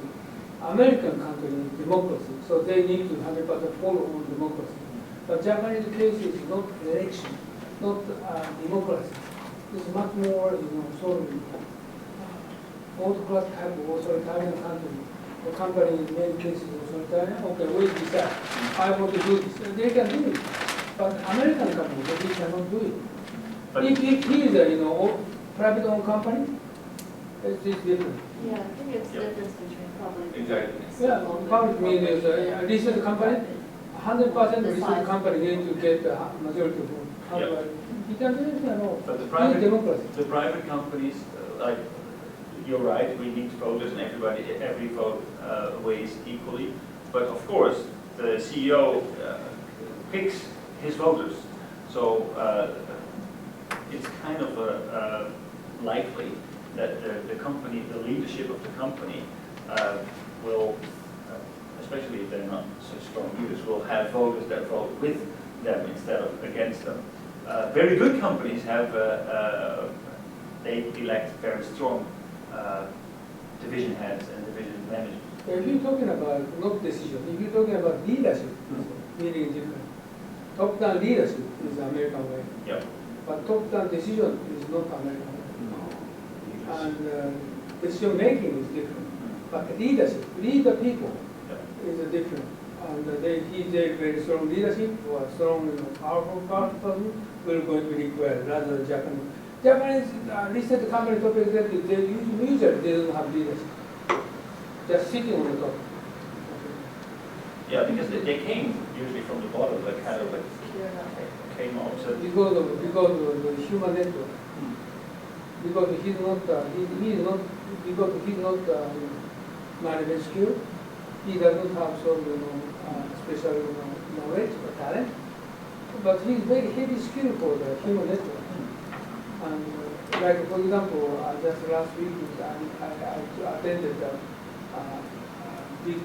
American country is democracy, so they need to 100% follow on democracy. But Japanese case is not election, not democracy. It's much more, sort of autocrat type of authoritarian country. The company in many cases authoritarian. Okay, we decide. I want to do this. They can do it. But American company, they cannot do it. But If he is a private owned company, it's different. Yeah, I think it's the difference between public. Exactly. Yeah, public means a listed company, 100% The listed size. company need to get the majority vote. Otherwise, he can do it at all. But the It's democracy. private companies, like, you're right, we need voters and every vote weighs equally. But of course, the CEO picks his voters. So it's kind of likely that the company, the leadership of the company will, especially if they're not such strong leaders, will have voters that vote with them instead of against them. Very good companies have, they elect very strong division heads and division managers. If you're talking about not decision, if you're talking about leadership, meaning different. Top-down leadership is the American way, Yep. but top-down decision is not American way. And decision making is different. But leadership, lead the people, is different. And he's a very strong leadership or strong, powerful person will going to be required rather than Japanese. Japanese listed company top executive, they usually they don't have leadership. Just sitting on the top. Yeah, because they came usually from the bottom, like kind of like Pure number. came out. So Because of the human network. Because he's not management skill. He does not have some special knowledge or talent. But he's very heavy skill for the human network. And like for example, just last week I attended a big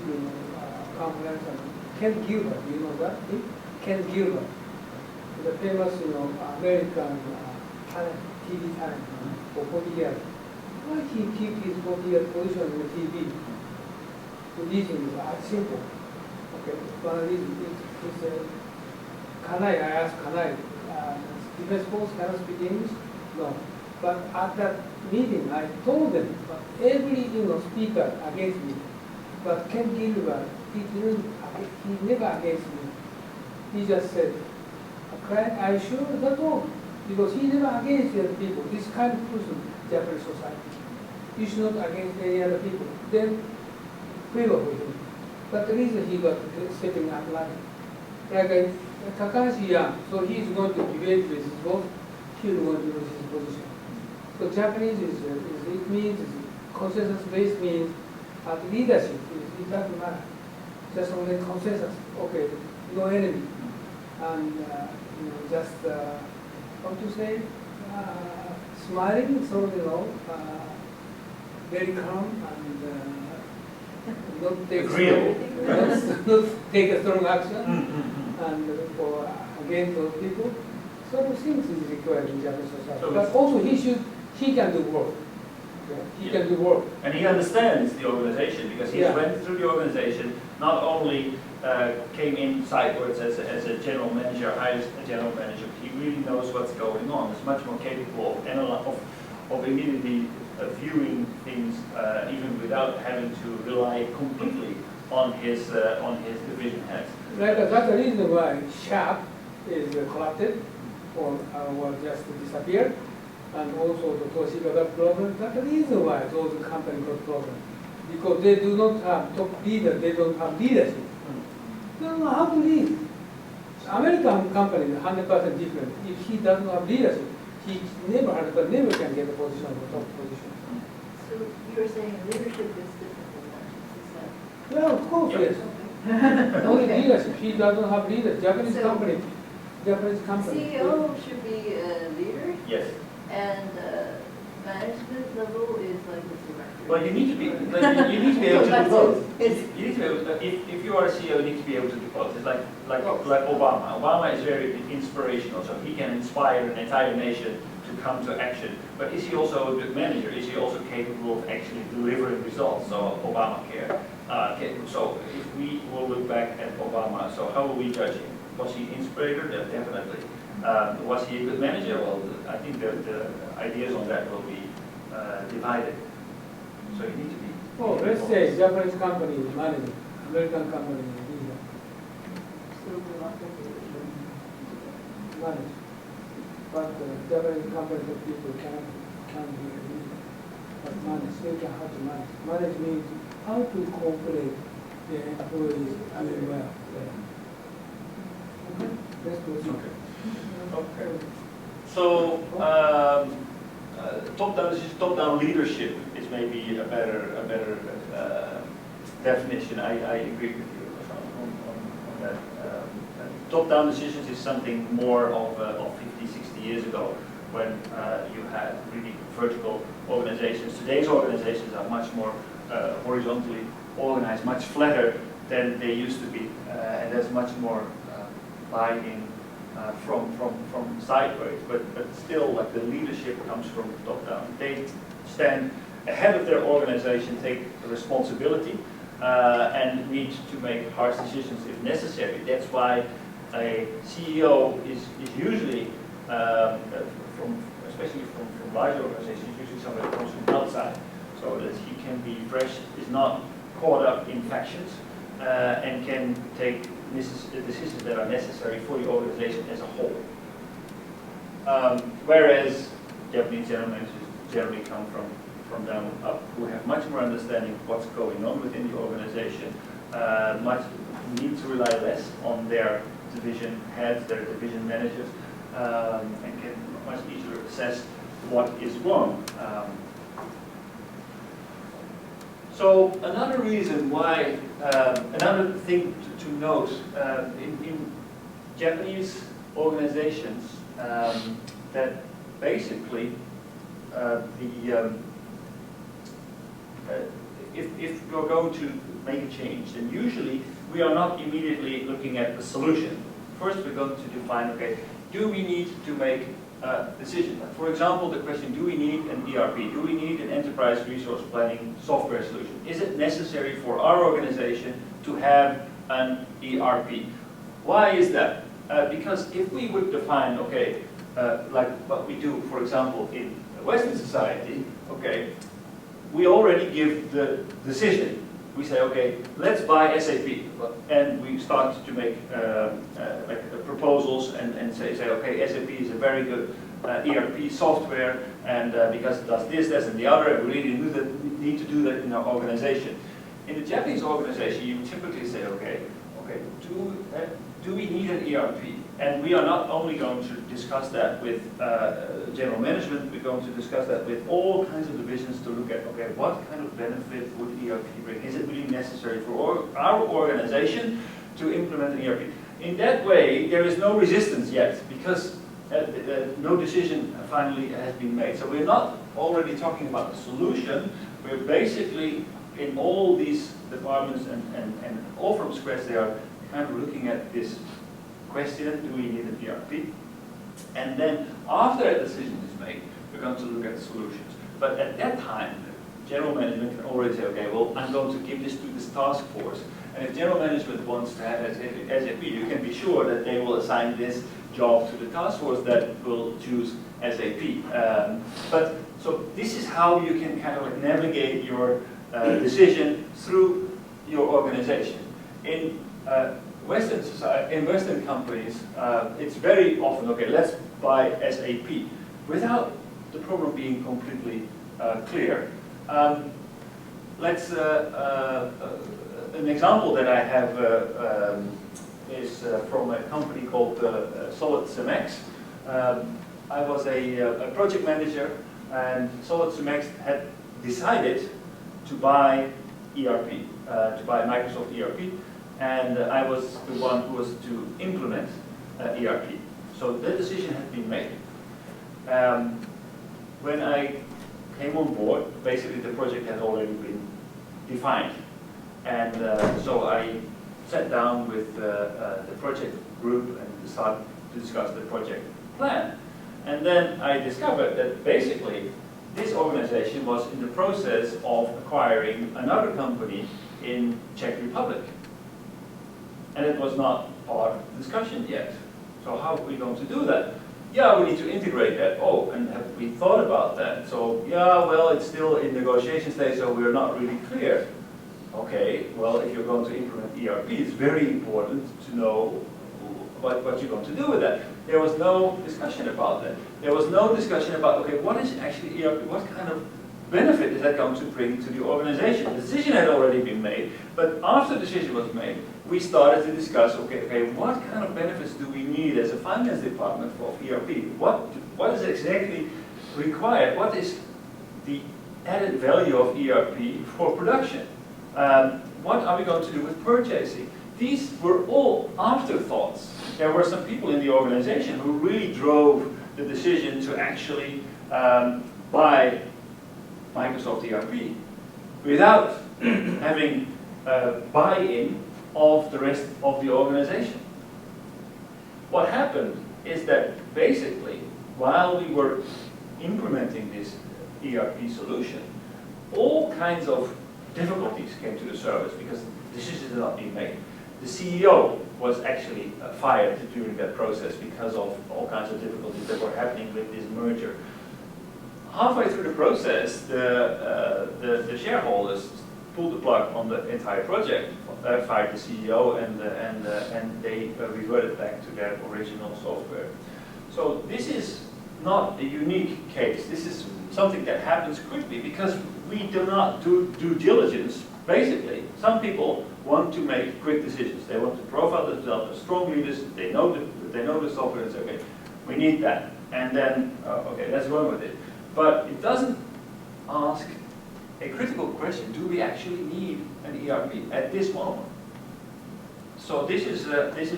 conference and Ken Gilbert, you know that? Ken Gilbert, the famous American talent, TV talent for 40 years. Why he keep his 40-year position in the TV? The reason is simple. Okay, one reason is I asked, defense force cannot speak English? No. But at that meeting, I told them, every speaker against me. But Ken Gilbert, he never against me. He just said, are you sure? That's all. Because he never against the other people. This kind of person, Japanese society. You should not against any other people. Then favor for him. But the reason he got stepping up line. Like Takahashi Yang, so he's going to debate with his boss, he's going to lose his position. So Japanese it means, consensus-based means leadership, it doesn't matter. Just only consensus, okay, no enemy. And just, how to say, smiling, so very calm and not take not take a strong action and for against those people. Sort of things is required in Japanese society. So but also he can do work. Yeah, he can do work. And he understands the organization because he went through the organization, not only came in sidewards as a general manager, hired a general manager, he really knows what's going on. He's much more capable of immediately viewing things even without having to rely completely on his division heads. Right, that's the reason why Sharp is corrupted or just disappeared. And also the Toshiba got problem. That's the reason why those companies got problem. Because they do not have top leaders, they don't have leadership. They don't know how to lead. American company is 100% different. If he doesn't have leadership, he never can get a position, the top position. So you're saying leadership is different than management? Yeah, of course, Yes. yes. Only Okay. leadership. He doesn't have leadership. Japanese So- company. CEO should be a leader, Yes. and management level is like the director. Well, you need to be able to do both. It's- You need to be able to, if you are a CEO, you need to be able to do both. It's like Both. Obama. Obama is very inspirational, so he can inspire an entire nation to come to action. But is he also a good manager? Is he also capable of actually delivering results? So Obamacare. So if we will look back at Obama, so how will we judge him? Was he an inspirator? Definitely. Was he a good manager? Well, I think the ideas on that will be divided. So you need to be. Oh, let's say Japanese company is managing, American company is leader. So we want to do Manage. But Japanese company the people can be a leader. But manage, they can how to manage. Manage means how to cooperate the employees very well. Okay, let's proceed. Okay. So top-down leadership is maybe a better definition. I agree with you on that. Top-down decisions is something more of 50, 60 years ago when you had really vertical organizations. Today's organizations are much more horizontally organized, much flatter than they used to be, and there's much more buy-in from sideways, but still, like the leadership comes from top down. They stand ahead of their organization, take responsibility, and need to make harsh decisions if necessary. That's why a CEO is usually, especially from large organizations, usually somebody who comes from outside, so that he can be fresh, is not caught up in factions, and can take decisions that are necessary for the organization as a whole. Whereas Japanese general managers generally come from down up, who have much more understanding of what's going on within the organization, need to rely less on their division heads, their division managers, and can much easier assess what is wrong. So another reason why, another thing to note, in Japanese organizations, that basically if you're going to make a change, then usually we are not immediately looking at the solution. First we're going to define, okay, do we need to make a decision? For example, the question, do we need an ERP? Do we need an enterprise resource planning software solution? Is it necessary for our organization to have an ERP? Why is that? Because if we would define, okay, like what we do, for example, in Western society, okay, we already give the decision. We say, okay, let's buy SAP, and we start to make proposals and say, okay, SAP is a very good ERP software, and because it does this, and the other, and we really need to do that in our organization. In the Japanese organization, you typically say, okay, do we need an ERP? And we are not only going to discuss that with general management, we're going to discuss that with all kinds of divisions to look at, okay, what kind of benefit would ERP bring? Is it really necessary for our organization to implement an ERP? In that way, there is no resistance yet, because no decision finally has been made. So we're not already talking about the solution, we're basically in all these departments and all from scratch, they are kind of looking at this question, do we need an ERP? And then after a decision is made, we're going to look at the solutions. But at that time, general management can already say, okay, well, I'm going to give this to this task force. And if general management wants to have SAP, you can be sure that they will assign this job to the task force that will choose SAP. So this is how you can kind of like navigate your decision through your organization. In Western society, in Western companies, it's very often, okay, let's buy SAP, without the problem being completely clear. An example that I have is from a company called Solid Cemex. I was a project manager, and Solid Cemex had decided to buy ERP, to buy Microsoft ERP, and I was the one who was to implement ERP. So that decision had been made. When I came on board, basically the project had already been defined. And so I sat down with the project group and started to discuss the project plan. And then I discovered that basically this organization was in the process of acquiring another company in Czech Republic. And it was not part of the discussion yet. So how are we going to do that? Yeah, we need to integrate that. Oh, and have we thought about that? So yeah, well, it's still in negotiation stage, so we're not really clear. Okay, well, if you're going to implement ERP, it's very important to know what you're going to do with that. There was no discussion about that. There was no discussion about, okay, what is actually ERP? What kind of benefit is that going to bring to the organization? The decision had already been made, but after the decision was made, we started to discuss, okay, what kind of benefits do we need as a finance department for ERP? What is exactly required? What is the added value of ERP for production? What are we going to do with purchasing? These were all afterthoughts. There were some people in the organization who really drove the decision to actually buy Microsoft ERP without having buy-in of the rest of the organization. What happened is that basically, while we were implementing this ERP solution, all kinds of difficulties came to the surface because decisions had not been made. The CEO was actually fired during that process because of all kinds of difficulties that were happening with this merger. Halfway through the process, the shareholders pulled the plug on the entire project, fired the CEO, and they reverted back to their original software. So this is not a unique case. This is something that happens quickly because we do not do due diligence. Basically, some people want to make quick decisions. They want to profile themselves as strong leaders. They know the software and say, okay, we need that, and then okay, let's run with it. But it doesn't ask a critical question: do we actually need an ERP at this moment? So this is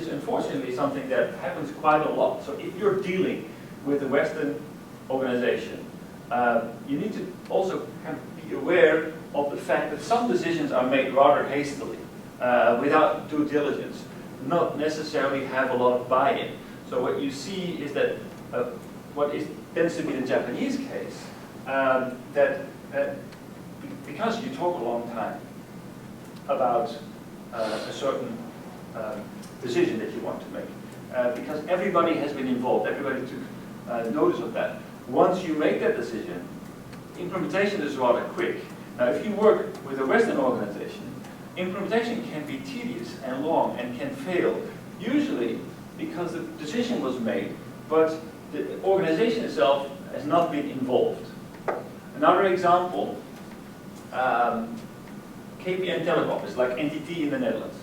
unfortunately something that happens quite a lot. So if you're dealing with a Western organization, you need to also kind of be aware of the fact that some decisions are made rather hastily, without due diligence, not necessarily have a lot of buy-in. So what you see is that tends to be the Japanese case, because you talk a long time about a certain decision that you want to make, because everybody has been involved, everybody took notice of that. Once you make that decision, implementation is rather quick. Now, if you work with a Western organization, implementation can be tedious and long and can fail, usually because the decision was made, but the organization itself has not been involved. Another example KPN Telecom is like NTT in the Netherlands.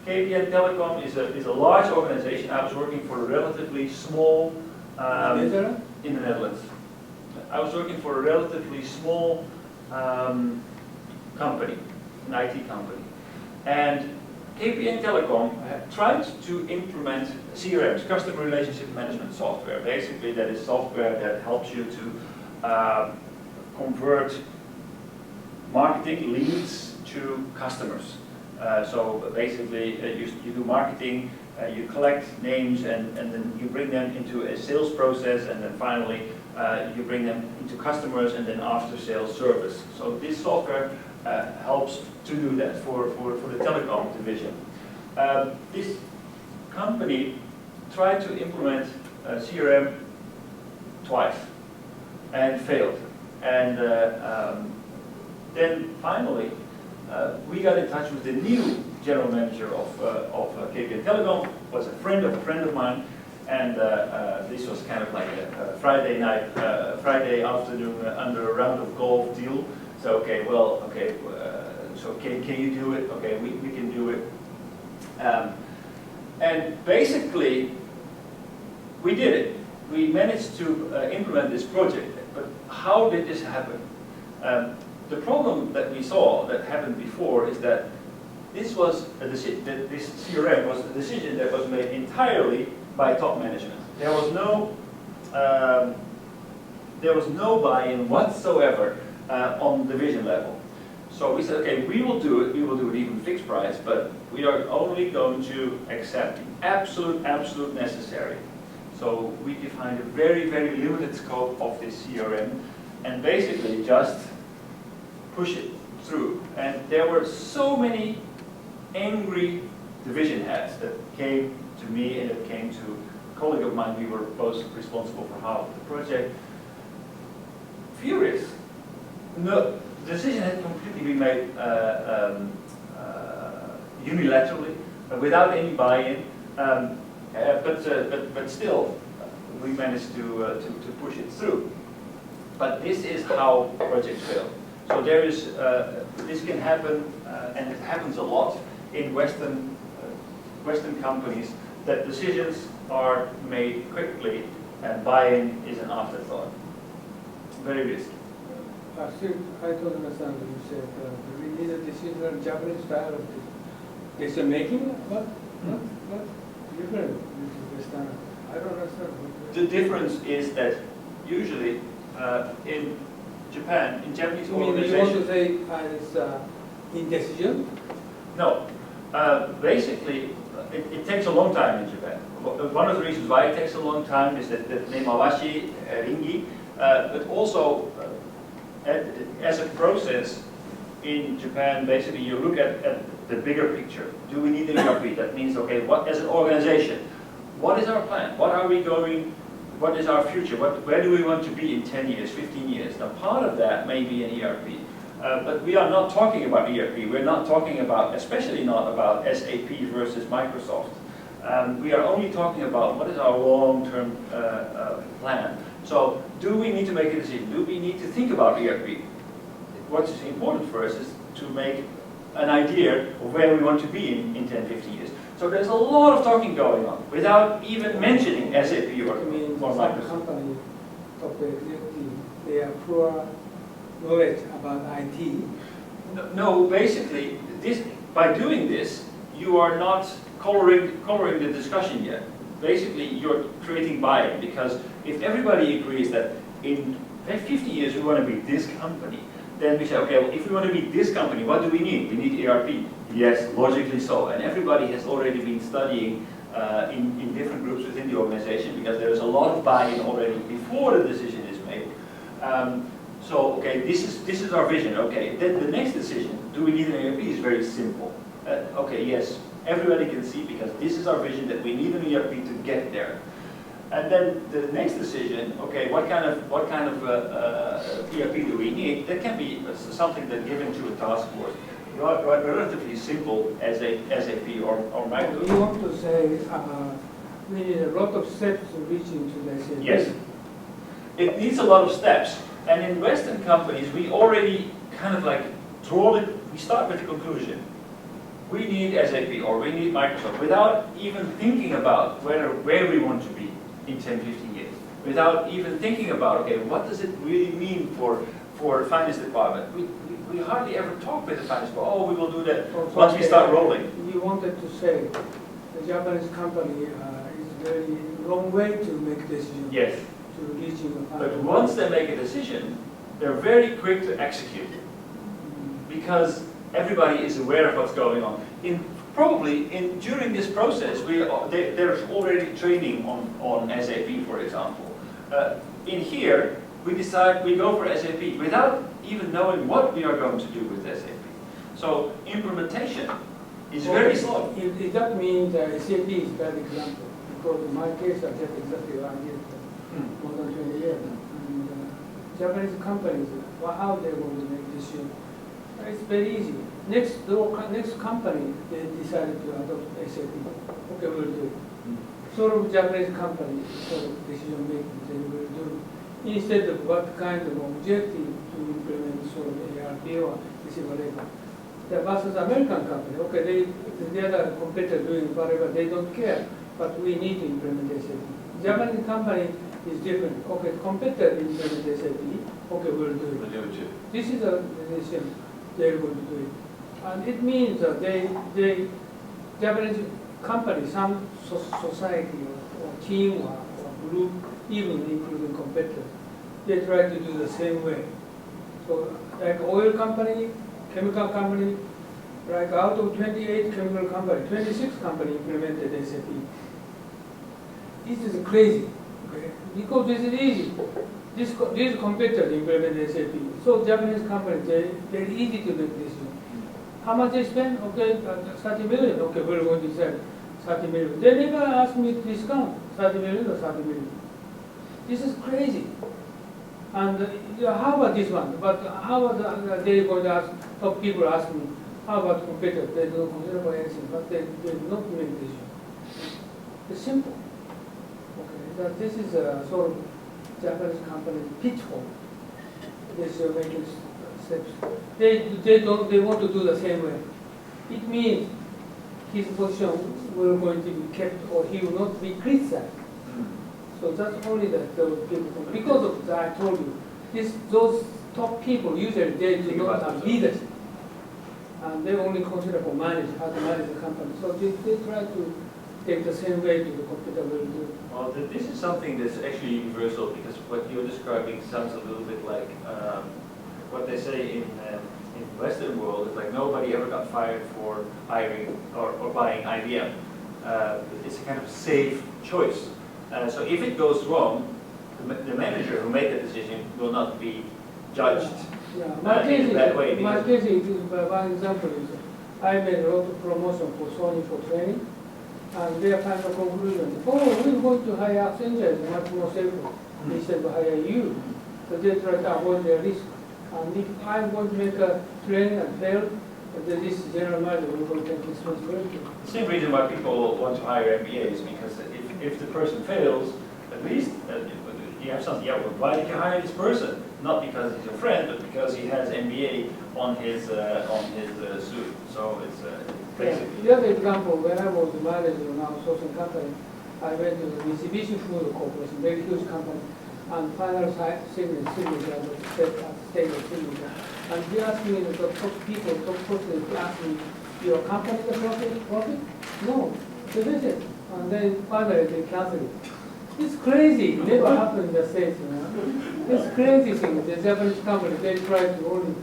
KPN Telecom is a large organization. I was working for a relatively small Netherlands? in the Netherlands. I was working for a relatively small company, an IT company, and KPN Telecom had tried to implement CRMs, customer relationship management software. Basically, that is software that helps you to convert marketing leads to customers. So basically, you do marketing, you collect names, and then you bring them into a sales process, and then finally you bring them into customers, and then after sales service. So this software helps to do that for the telecom division. This company tried to implement CRM twice and failed. And then finally, we got in touch with the new general manager of KPN Telecom, was a friend of mine, and this was kind of like a Friday night, Friday afternoon under a round of golf deal. So okay, well, okay, so can you do it? Okay, we can do it. And basically, we did it. We managed to implement this project. But how did this happen? The problem that we saw that happened before is that this was a decision. This CRM was a decision that was made entirely by top management. There was no buy-in whatsoever on division level. So we said, okay, we will do it even fixed price, but we are only going to accept the absolute necessary. So we defined a very limited scope of this CRM and basically just push it through. And there were so many angry division heads that came to me and it came to a colleague of mine. We were both responsible for half of the project. Furious. No, the decision had completely been made unilaterally, without any buy-in. But still, we managed to push it through. But this is how projects fail. So there is this can happen, and it happens a lot in Western companies, that decisions are made quickly and buy-in is an afterthought. Very risky. Actually, I don't understand what you said. We need a decision on Japanese style of decision making. What different with Western? I don't understand. The difference is that usually in Japan, in Japanese You mean you want to say it's indecision? No. Basically, it takes a long time in Japan. One of the reasons why it takes a long time is that nemawashi, ringi, but also as a process in Japan, basically you look at the bigger picture. Do we need an ERP? That means, okay, what as an organization, what is our plan? What are we going? What is our future? Where do we want to be in 10 years, 15 years? Now, part of that may be an ERP. But we are not talking about ERP. We're not talking about, especially not about SAP versus Microsoft. We are only talking about what is our long-term plan. So, do we need to make a decision? Do we need to think about ERP? What is important for us is to make an idea of where we want to be in 10, 15 years. So there's a lot of talking going on without even mentioning SAP or Microsoft. Company, top executive, they are poor knowledge about IT. No, basically, by doing this, you are not coloring the discussion yet. Basically, you're creating buy-in, because if everybody agrees that in 50 years we want to be this company, then we say, okay, well, if we want to be this company, what do we need? We need ERP. Yes, logically so. And everybody has already been studying in different groups within the organization, because there is a lot of buy-in already before the decision is made. So, okay, this is our vision. Okay, then the next decision, do we need an ERP, is very simple. Okay, yes, everybody can see, because this is our vision, that we need an ERP to get there. And then the next decision, okay, what kind of ERP do we need? That can be something that's given to a task force. Relatively simple as SAP or Microsoft. You want to say we need a lot of steps to reaching to the SAP? Yes. It needs a lot of steps. And in Western companies, we already kind of like draw we start with the conclusion. We need SAP or we need Microsoft without even thinking about where we want to be in 10, 15 years. Without even thinking about, okay, what does it really mean for the finance department? We hardly ever talk with the finance department. Oh, we will do that once we start rolling. You wanted to say the Japanese company is very long way to make decisions. Yes. To reaching the But final. once they make a decision, they're very quick to execute because everybody is aware of what's going on. During this process, there's already training on SAP, for example. In here, we decide we go for SAP without even knowing what we are going to do with SAP. So implementation is very slow. If that means SAP is a bad example, because in my case, I just exactly what I did for more than 20 years. And Japanese companies, how they want to make decisions, it's very easy. Next company, they decided to adopt SAP. Okay, we'll do it. Sort of Japanese company, sort of decision making, they will do. Instead of what kind of objective to implement sort of ERP or this is whatever. The versus American company, okay, the other competitor doing whatever, they don't care, but we need to implement SAP. Japanese company is different. Okay, competitor implement SAP, okay, we'll do it. This is a decision they're going to do it. And it means that Japanese company, some society or team or group, even including competitors, they try to do the same way. So like oil company, chemical company, like out of 28 chemical company, 26 company implemented SAP. This is crazy, okay? Because this is easy. These competitors implement SAP. So Japanese companies, they're very easy to make decisions. How much they spend? Okay, 30 million. Okay, we're going to sell 30 million. They never ask me to discount 30 million or 30 million. This is crazy. And how about this one? But how about they going to ask, people ask me, how about competitors? They don't consider for anything, but they do not make decisions. It's simple. Okay, this is a sort of Japanese company pitfall. They're making steps. They want to do the same way. It means his position will going to be kept or he will not be criticized. So that's only those people. Because of that, I told you, those top people usually they do not have leadership, and they only consider for how to manage the company. So they try to take the same way to the computer will do. Well, this is something that's actually universal because what you're describing sounds a little bit like what they say in Western world is like nobody ever got fired for hiring or buying IBM. It's a kind of safe choice. So if it goes wrong, the manager who made the decision will not be judged in that way. My case is, one example is, I made a lot of promotion for Sony for training, and their final conclusion, we're going to hire Accenture, is much more safer instead of hire you. So they try to avoid their risk. And if I'm going to make a training and fail, this general manager will go take responsibility. The same reason why people want to hire MBAs, because if the person fails, at least you have something. Yeah, well, why did you hire this person? Not because he's your friend, but because he has MBA on his suit. So it's basically. The other example, when I was the manager of an outsourcing company, I went to the Mitsubishi Food Corporation, very huge company, and final signature was state of signature. And he asked me, the top people, top person, asked me, your company the profit? No, they visit. And then finally they cancel it. It's crazy. It never happened in the States, you know. It's crazy thing. The Japanese company, they try to only,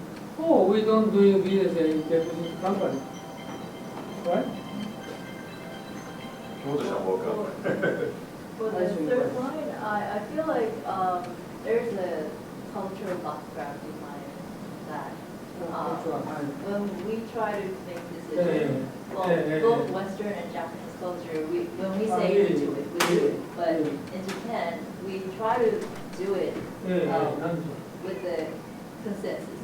we don't do business in Japanese company. Right? We'll just woke up. For the third line, I feel like there's a cultural background behind that. When we try to make decisions, both Western and Japanese culture, when we say we do it, we do it. But in Japan, we try to do it with the consensus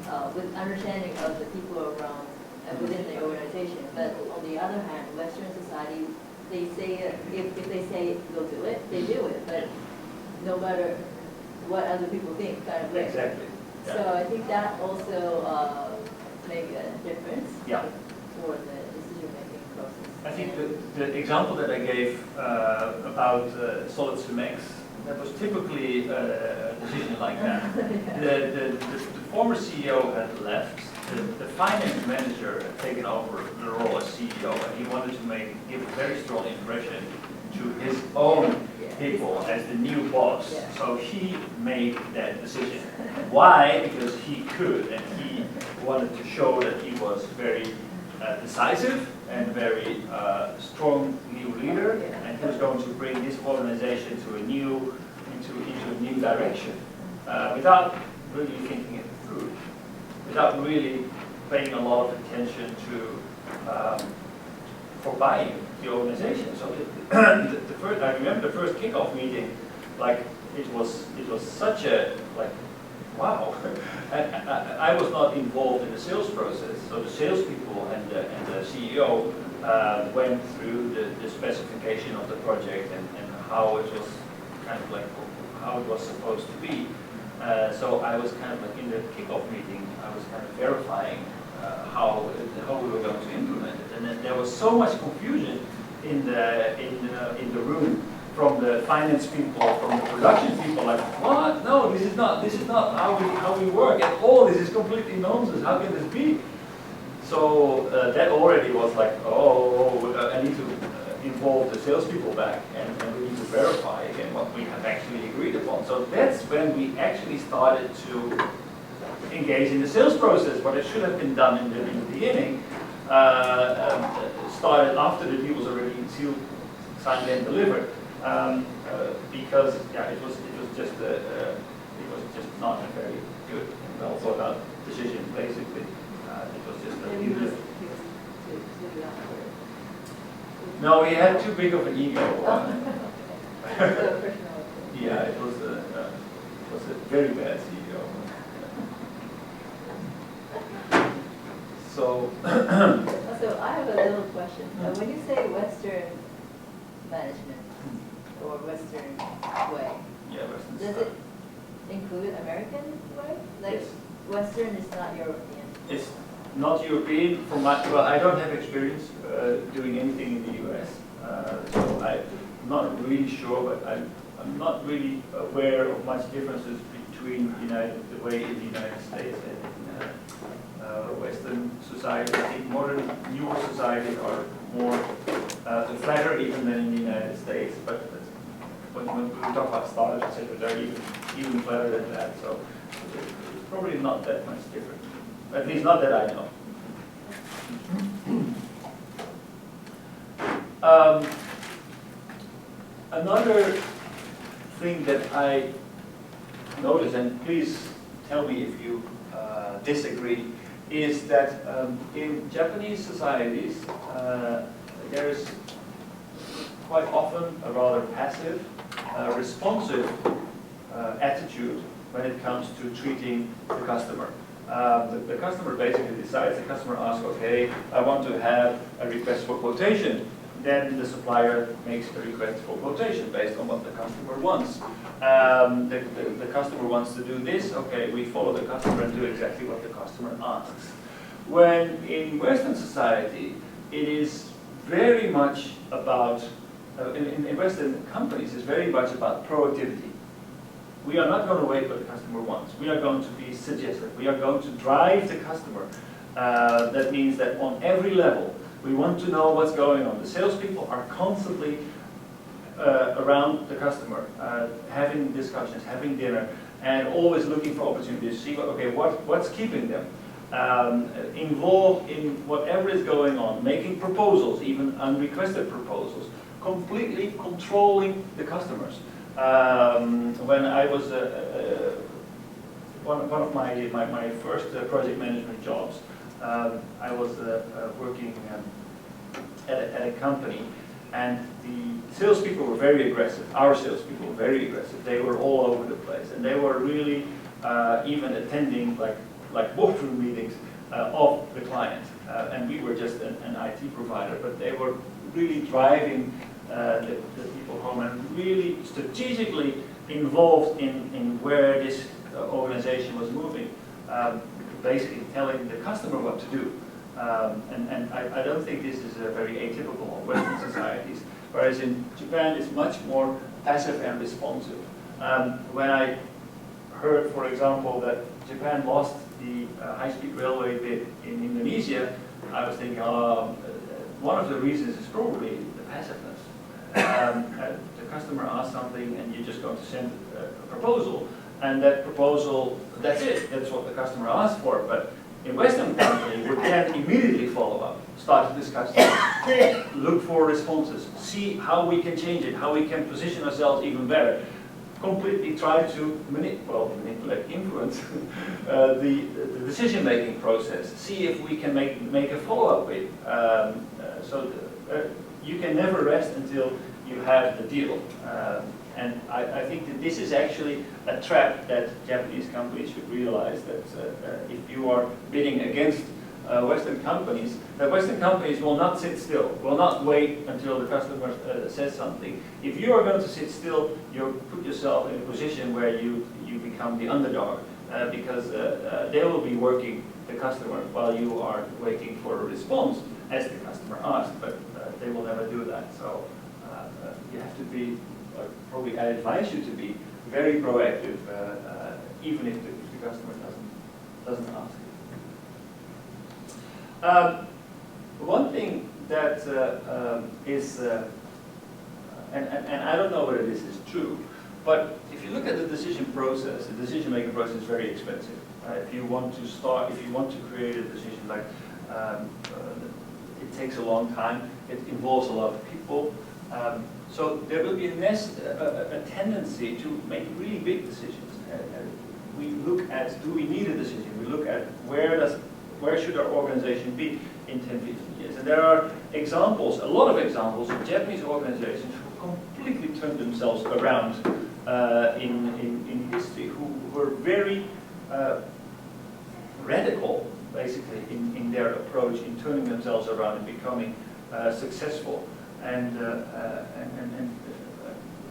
of, with understanding of the people around and within the organization. But on the other hand, Western society, they say if they say they'll do it, they do it. But no matter what other people think, kind of way. Exactly. So I think that also make a difference Yeah. for the decision-making process. I think the example that I gave about solid cemex, that was typically a decision like that. The former CEO had left. The finance manager had taken over the role as CEO, and he wanted to give a very strong impression to his own people as the new boss. Yeah. So he made that decision. Why? Because he could, and he wanted to show that he was very decisive and very strong new leader, and he was going to bring this organization to into a new direction without really thinking it through, without really paying a lot of attention to for buying the organization. So the first, I remember the first kickoff meeting, like it was such a wow. I was not involved in the sales process, so the salespeople and the CEO went through the specification of the project and how it was kind of like how it was supposed to be. So I was kind of like in the kickoff meeting, I was kind of verifying how we were going to implement it, and then there was so much confusion in the room from the finance people, from the production people, like, what? No, this is not how we work at all. This is completely nonsense. How can this be? So that already was like, I need to involve the salespeople back, and we need to verify again what we have actually agreed upon. So that's when we actually started to engage in the sales process. What it should have been done in the beginning started after the deal was already sealed, signed, and delivered. Because it was just not a very good, well thought out decision. Basically, it was just a no, he had too big of an ego. Yeah, it was a very bad CEO. So. So I have a little question. When you say Western management or Western way, Yeah, Western does style. it include American way? Like Yes. Western is not European. It's not European. Well, I don't have experience doing anything in the U.S., so I'm not really sure. But I'm not really aware of much differences between the way in the United States and Western society. I think modern, newer societies are more flatter even than in the United States. But when we talk about startups, etc., they're even flatter than that. So it's probably not that much different. At least not that I know. Another thing that I noticed, and please tell me if you disagree, is that in Japanese societies there is quite often a rather passive, responsive attitude when it comes to treating the customer. The customer basically decides, the customer asks, okay, I want to have a request for quotation. Then the supplier makes a request for quotation based on what the customer wants. The customer wants to do this, okay, we follow the customer and do exactly what the customer asks. When in Western society, it is very much about, in Western companies, it's very much about proactivity. We are not going to wait what the customer wants. We are going to be suggestive. We are going to drive the customer. That means that on every level, we want to know what's going on. The salespeople are constantly around the customer, having discussions, having dinner, and always looking for opportunities to see what's keeping them. Involved in whatever is going on, making proposals, even unrequested proposals, completely controlling the customers. When I was one of my first project management jobs, I was working at a company, and the salespeople were very aggressive. Our salespeople were very aggressive. They were all over the place, and they were really even attending like boardroom meetings of the client. And we were just an IT provider, but they were really driving the people home and really strategically involved in where this organization was moving. basically telling the customer what to do. And I don't think this is very atypical of Western societies, whereas in Japan it's much more passive and responsive. When I heard, for example, that Japan lost the high-speed railway bid in Indonesia, I was thinking, one of the reasons is probably the passiveness. The customer asks something and you're just going to send a proposal, and that proposal, that's it, that's what the customer asked for. But in Western countries, we can immediately follow up, start to discuss it, look for responses, see how we can change it, how we can position ourselves even better, completely try to manipulate, influence the decision-making process, see if we can make a follow-up with. You can never rest until you have the deal. And I think that this is actually a trap that Japanese companies should realize, that if you are bidding against Western companies, that Western companies will not sit still, will not wait until the customer says something. If you are going to sit still, you put yourself in a position where you become the underdog, because they will be working the customer while you are waiting for a response as the customer asked, but they will never do that. So you have to be, probably I advise you to be very proactive, even if the customer doesn't ask. One thing that is, and I don't know whether this is true, but if you look at the decision process, the decision-making process is very expensive. If you want to create a decision, like it takes a long time, it involves a lot of people. So there will be a tendency to make really big decisions. We look at, do we need a decision? We look at where should our organization be in 10, 15 years? And there are examples, a lot of examples of Japanese organizations who completely turned themselves around in history, who were very radical, basically, in their approach, in turning themselves around and becoming successful, and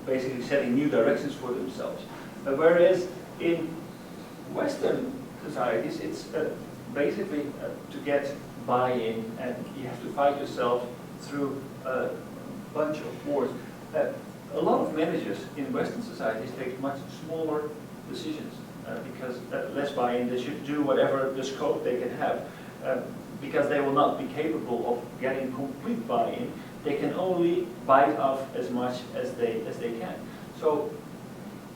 basically setting new directions for themselves. Whereas in Western societies, it's basically to get buy-in, and you have to fight yourself through a bunch of wars. A lot of managers in Western societies take much smaller decisions because less buy-in. They should do whatever the scope they can have, because they will not be capable of getting complete buy-in. They can only bite off as much as they can. So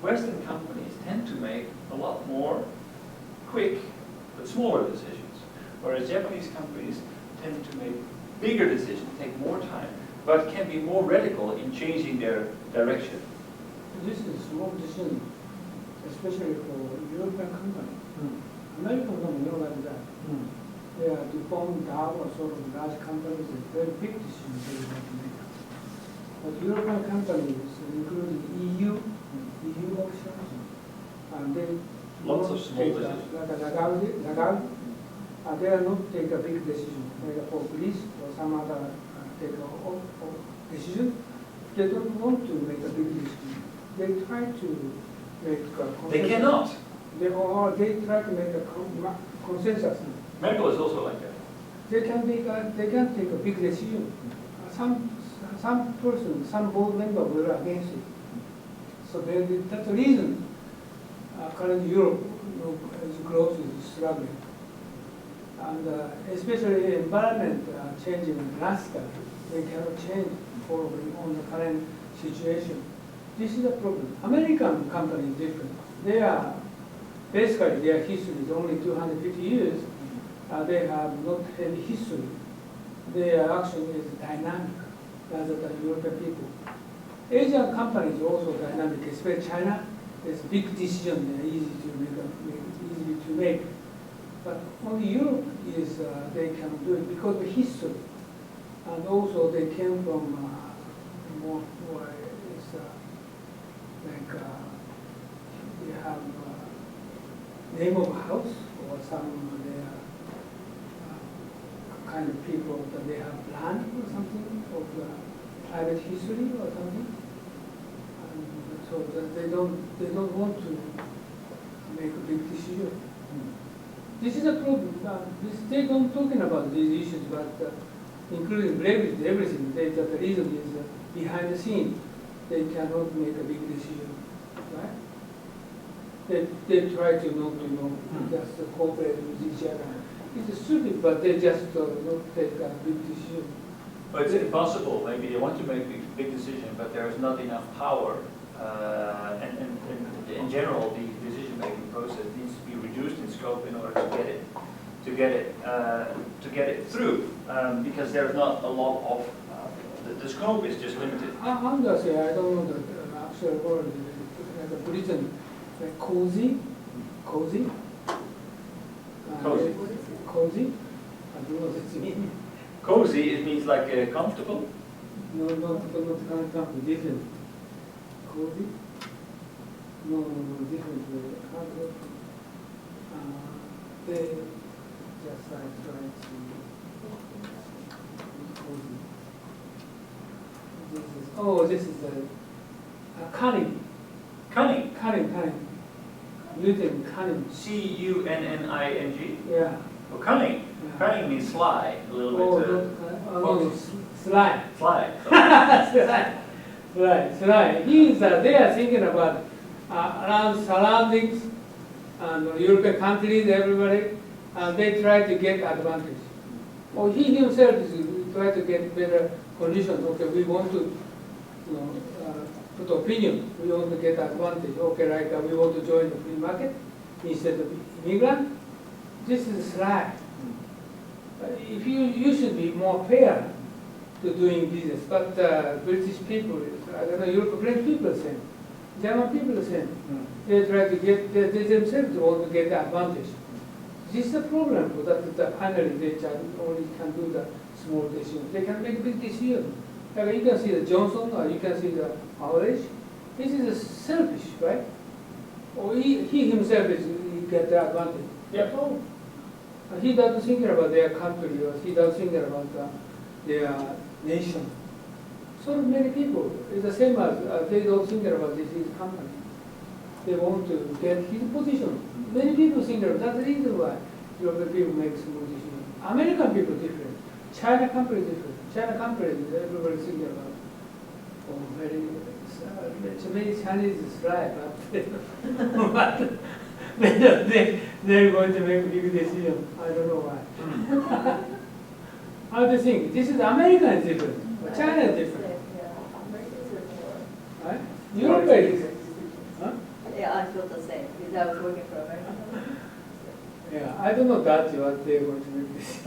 Western companies tend to make a lot more quick but smaller decisions, whereas Japanese companies tend to make bigger decisions, take more time, but can be more radical in changing their direction. This is small decision, especially for European companies. American companies not like that. They are to form Dow or sort of large companies, it's very big decisions they have to make. But European companies, including EU options, and they Lots of small decisions. They are not take a big decision, like for Greece or some other take a decision. They don't want to make a big decision. They try to make a consensus. They cannot. They try to make a consensus. Medical is also like that. They can take a big decision. Some person, some board member were against it. So that's the reason currently Europe growth is struggling. And especially environment changing drastically. They cannot change following on the current situation. This is a problem. American company is different. They are, basically their history is only 250 years. They have not any history. Their action is dynamic rather than European people. Asian companies are also dynamic, especially China. It's a big decision, they're easy to make. But only Europe is, they can do it because of history. And also they came from more it's like they have name of a house or some kind of people that they have land or something of private history or something. So that they don't want to make a big decision. This is a problem. They don't talking about these issues, but including Brexit, everything. The reason is behind the scene. They cannot make a big decision, right? They try to not just cooperate with each other. It's stupid, but they just not take a big decision. But it's impossible. Maybe they want to make a big decision, but there is not enough power. And in general, the decision-making process needs to be reduced in scope in order to get it through. Because there's not a lot of the scope is just limited. How do I say? I don't know the actual word. Like a Britain, like cozy. Cozy. Cozy. I don't know what it means. Cozy, it means like comfortable. No, not comfortable. Different. Cozy. No, different way. They just try to cozy. This is cunning. Cunning. Using cunning. C-U-N-N-I-N-G. Yeah. Oh, cunning. Yeah. Cunning means sly. A little bit. Sly. Sly. Sly. They are thinking about around surroundings and European countries, everybody, and they try to get advantage. Or he himself is try to get better conditions. Okay, we want to, put opinion. We want to get advantage. Okay, like we want to join the free market instead of immigrant. This is sly. If you should be more fair to doing business. But British people, I don't know, European people the same. German people the same. They try to get, they themselves want to get the advantage. This is the problem, that finally they only can do the small decision. They can make big decisions. Like you can see the Johnson, or you can see the Howard. This is selfish, right? Or he himself he get the advantage. Yeah. Oh, he doesn't think about their country, or he doesn't think about their nation. So many people, it's the same as they don't think about his company. They want to get his position. Many people think that that's the reason why European people make small decisions. American people different. China company different. China company, everybody think about, many Chinese is right, but they're going to make a big decision. I don't know why. How do you think? This is American is different, but China is different. Right? Europe is different. Huh? Yeah, I feel the same because I was working for America. Yeah, I don't know that what they're going to make this.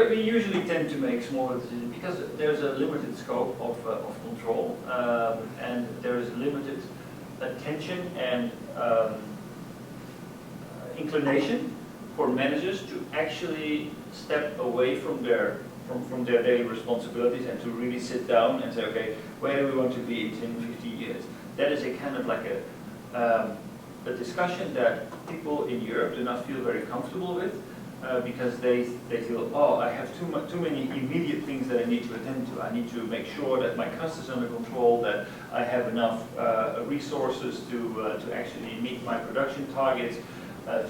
We usually tend to make smaller decisions because there's a limited scope of control and there is limited attention and inclination for managers to actually step away from their daily responsibilities and to really sit down and say, okay, where do we want to be in 10, 50 years? That is a kind of like a discussion that people in Europe do not feel very comfortable with because they feel, oh, I have too many immediate things that I need to attend to. I need to make sure that my cost is under control, that I have enough resources to actually meet my production targets.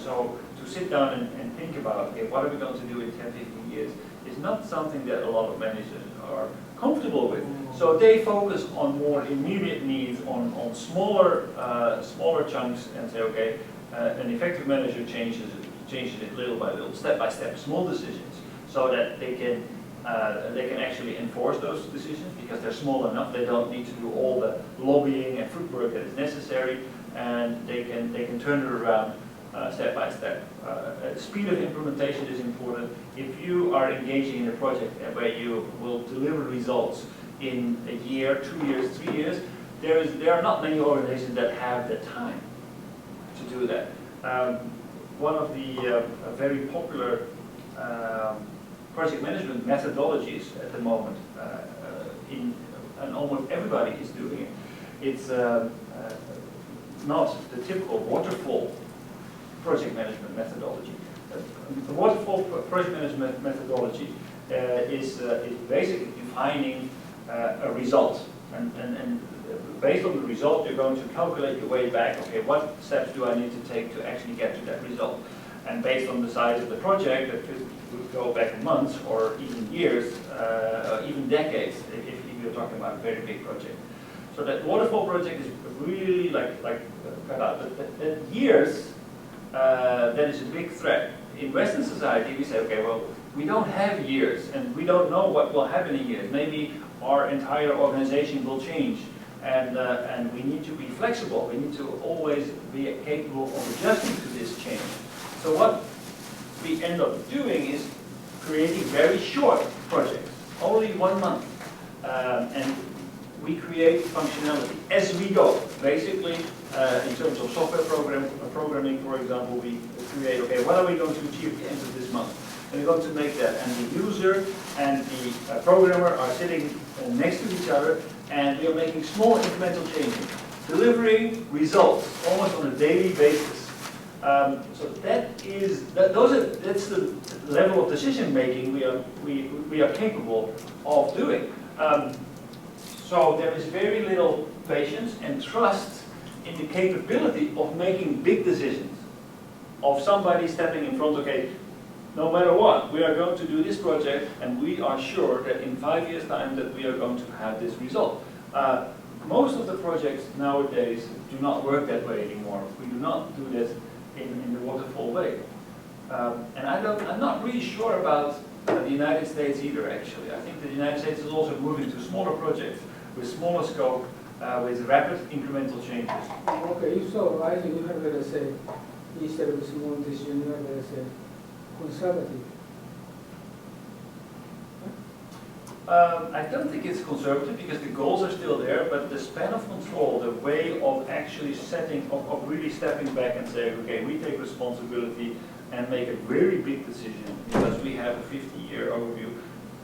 So to sit down and think about, okay, what are we going to do in 10, 15 years is not something that a lot of managers are comfortable with. So they focus on more immediate needs, on smaller chunks, and say, okay, an effective manager changes it little by little, step by step, small decisions, so that they can actually enforce those decisions because they're small enough. They don't need to do all the lobbying and footwork that is necessary, and they can turn it around step by step. Speed of implementation is important. If you are engaging in a project where you will deliver results in a year, 2 years, 3 years, there are not many organizations that have the time to do that. One of the very popular project management methodologies at the moment, and almost everybody is doing it, it's not the typical waterfall project management methodology. The waterfall project management methodology is basically defining a result, and based on the result, you're going to calculate your way back. Okay, what steps do I need to take to actually get to that result? And based on the size of the project, that could go back in months or even years, even decades, if you're talking about a very big project. So that waterfall project is really like cut out. But years, that is a big threat. In Western society, we say, okay, well, we don't have years, and we don't know what will happen in years. Maybe our entire organization will change, and we need to be flexible. We need to always be capable of adjusting to this change. So what we end up doing is creating very short projects, only 1 month, and we create functionality as we go. Basically, in terms of software programming, for example, we create, okay, what are we going to achieve at the end of this month? And we're going to make that, and the user and the programmer are sitting next to each other, and we are making small incremental changes, delivering results almost on a daily basis. So that's the level of decision making we are capable of doing. So there is very little patience and trust in the capability of making big decisions, of somebody stepping in front, okay, no matter what, we are going to do this project, and we are sure that in 5 years' time that we are going to have this result. Most of the projects nowadays do not work that way anymore. We do not do that in the waterfall way. And I'm not really sure about the United States either, actually. I think the United States is also moving to smaller projects with smaller scope, with rapid incremental changes. Okay, so I think you have better say, instead of small decision, you have better say conservative. I don't think it's conservative because the goals are still there, but the span of control, the way of actually of really stepping back and saying, okay, we take responsibility and make a very big decision because we have a 50-year overview.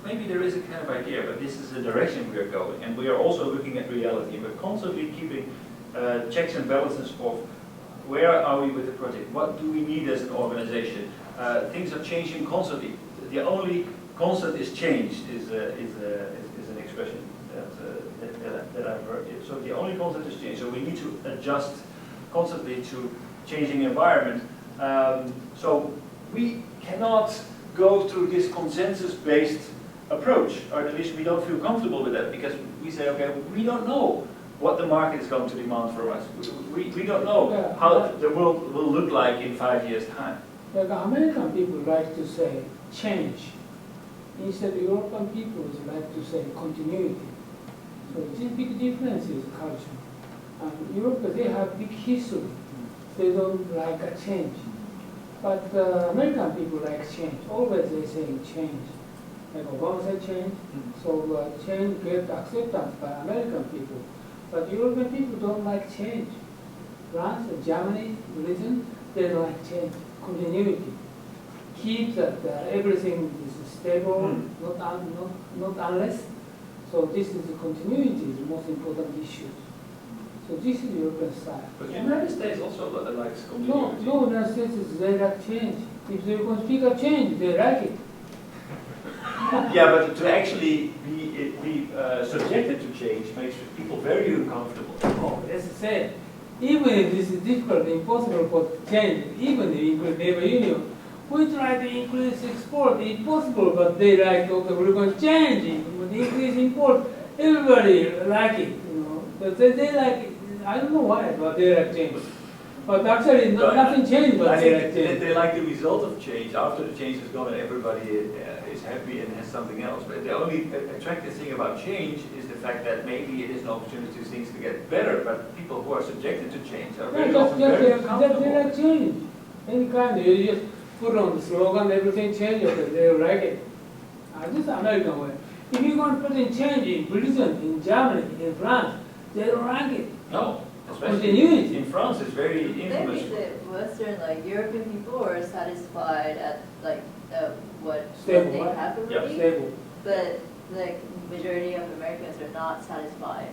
Maybe there is a kind of idea, but this is the direction we are going, and we are also looking at reality. We're constantly keeping checks and balances of where are we with the project, what do we need as an organization. Things are changing constantly. The only constant is change is an expression that I've heard. So the only constant is change. So we need to adjust constantly to changing environment. So we cannot go through this consensus-based approach, or at least we don't feel comfortable with that, because we say, okay, we don't know what the market is going to demand from us. We don't know how the world will look like in 5 years' time. Like American people like to say change. Instead, European people like to say continuity. So this big difference is culture. And Europe, they have big history. They don't like a change. But American people like change. Always they say change. Like Obama said change. So change gets acceptance by American people. But European people don't like change. France, Germany, Britain, they don't like change. Continuity. Keep that everything is stable, not unless. So this is the continuity, the most important issue. So this is European style. But the United States also likes No, continuity. no, United States they like change. If they can speak of change, they like it. Yeah, but to actually be subjected to change makes people very uncomfortable. Oh, as I said, even if this is difficult, impossible for change, even if we include labor union, we try to increase export, impossible, but they like, okay, we're going to change it, we increase import, everybody like it, you know. But they like it. I don't know why, but they like change. But actually, nothing changed, but I they think like that change. they like the result of change. After the change is gone, everybody is happy and has something else. But the only attractive thing about change is the fact that maybe it is an opportunity for things to get better. But people who are subjected to change are very often very uncomfortable. They like change. Any kind, you just put on the slogan, everything changes, they like it. This is American way. If you're going to put in change in Britain, in Germany, in France, they don't like it. No, especially Continuity. in France, it's very infamous. Maybe the Western, like European people are satisfied at like what Stable, they right? have already. Yep. Stable. But like majority of Americans are not satisfied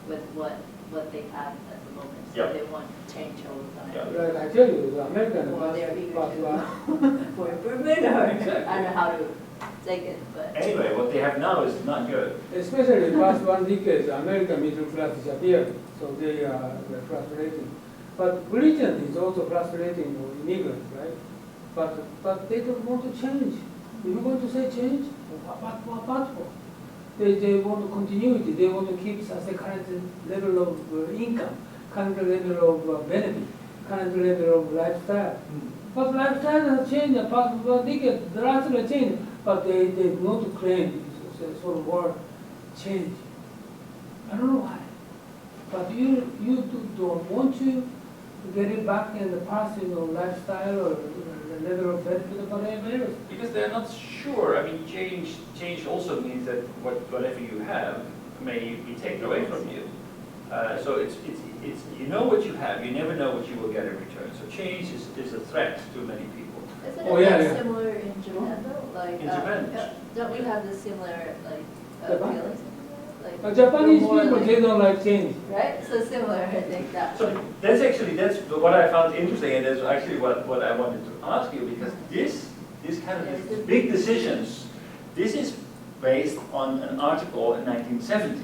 with what they have at the moment. So Yep. they want change all the time. Yeah. Like I tell you, the American Or they're eager pass to for improvement, or Exactly. I don't know how to take it, but. Anyway, what they have now is not good. Especially past 1 decade, the American middle class disappeared, so they are frustrating. But Britain is also frustrating for immigrants, right? but they don't want to change. If you're going to say change, what for? They want continuity. They want to keep the current level of income, current level of benefit, current level of lifestyle. But lifestyle has changed, they drastically changed, but they not claim this sort of word change. I don't know why. But you don't want to get it back in the past, lifestyle or the level of benefit or whatever else. Because they're not sure. I mean, change also means that whatever you have may be taken away from you. So it's you know what you have, you never know what you will get in return. So change is a threat to many people. Isn't Oh, it yeah, like yeah. similar in Japan though? Like, In Japan? don't we have the similar like Japan? feelings? Like, But Japanese we're more people, like- they don't like change. Right? So similar, I think that. So that's what I found interesting, and that's actually what I wanted to ask you, because this kind of these big decisions, this is based on an article in 1970.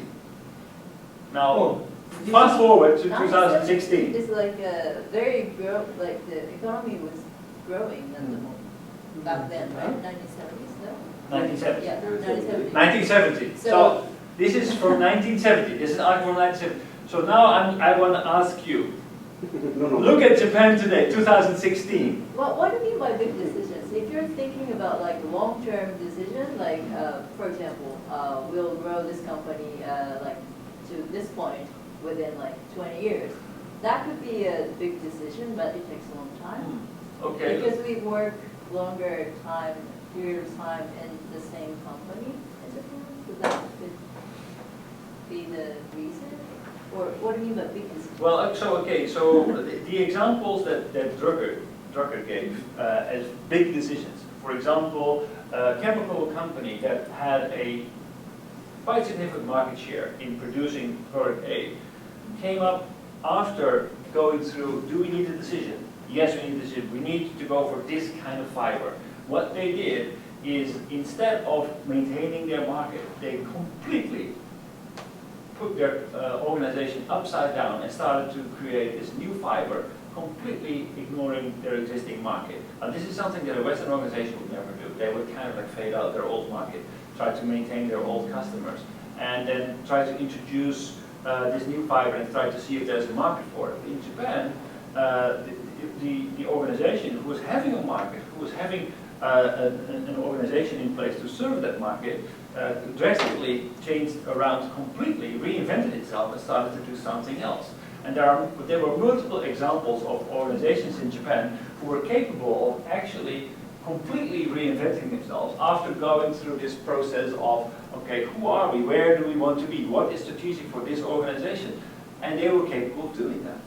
Now, Oh, fast forward to 1970 2016. It's like a very like the economy was growing at the moment. Back then, right? 1970s, no? 1970. Yeah, 1970. 1970. So this is from 1970. This is an article from 1970. So now I want to ask you, look at Japan today, 2016. What do you mean by big decisions? If you're thinking about like long-term decision, like for example, we'll grow this company like to this point within like 20 years, that could be a big decision, but it takes a long time. Okay. Because we work longer period of time in the same company in Japan, so that could be the reason? Or what do you mean by big decision? Well, so the examples that Drucker gave as big decisions. For example, a chemical company that had a quite significant market share in producing product A came up after going through, do we need a decision? Yes, we need a decision. We need to go for this kind of fiber. What they did is, instead of maintaining their market, they completely put their organization upside down and started to create this new fiber, completely ignoring their existing market. And this is something that a Western organization would never do. They would kind of like fade out their old market, try to maintain their old customers, and then try to introduce this new fiber and try to see if there's a market for it. In Japan, the organization who was having a market, who was having an organization in place to serve that market, drastically changed around completely, reinvented itself and started to do something else. And there were multiple examples of organizations in Japan who were capable of actually completely reinventing themselves after going through this process of, okay, who are we, where do we want to be, what is strategic for this organization, and they were capable of doing that.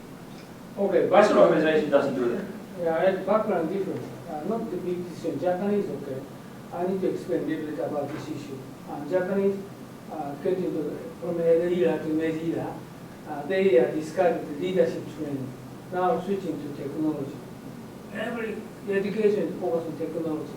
Okay, Western organization doesn't do that. Yeah, background different. Not the big decision. Japanese, okay. I need to explain a little bit about this issue. Japanese getting from early era to Meiji era, they discarded the leadership training. Now switching to technology. Every education is focused on technology.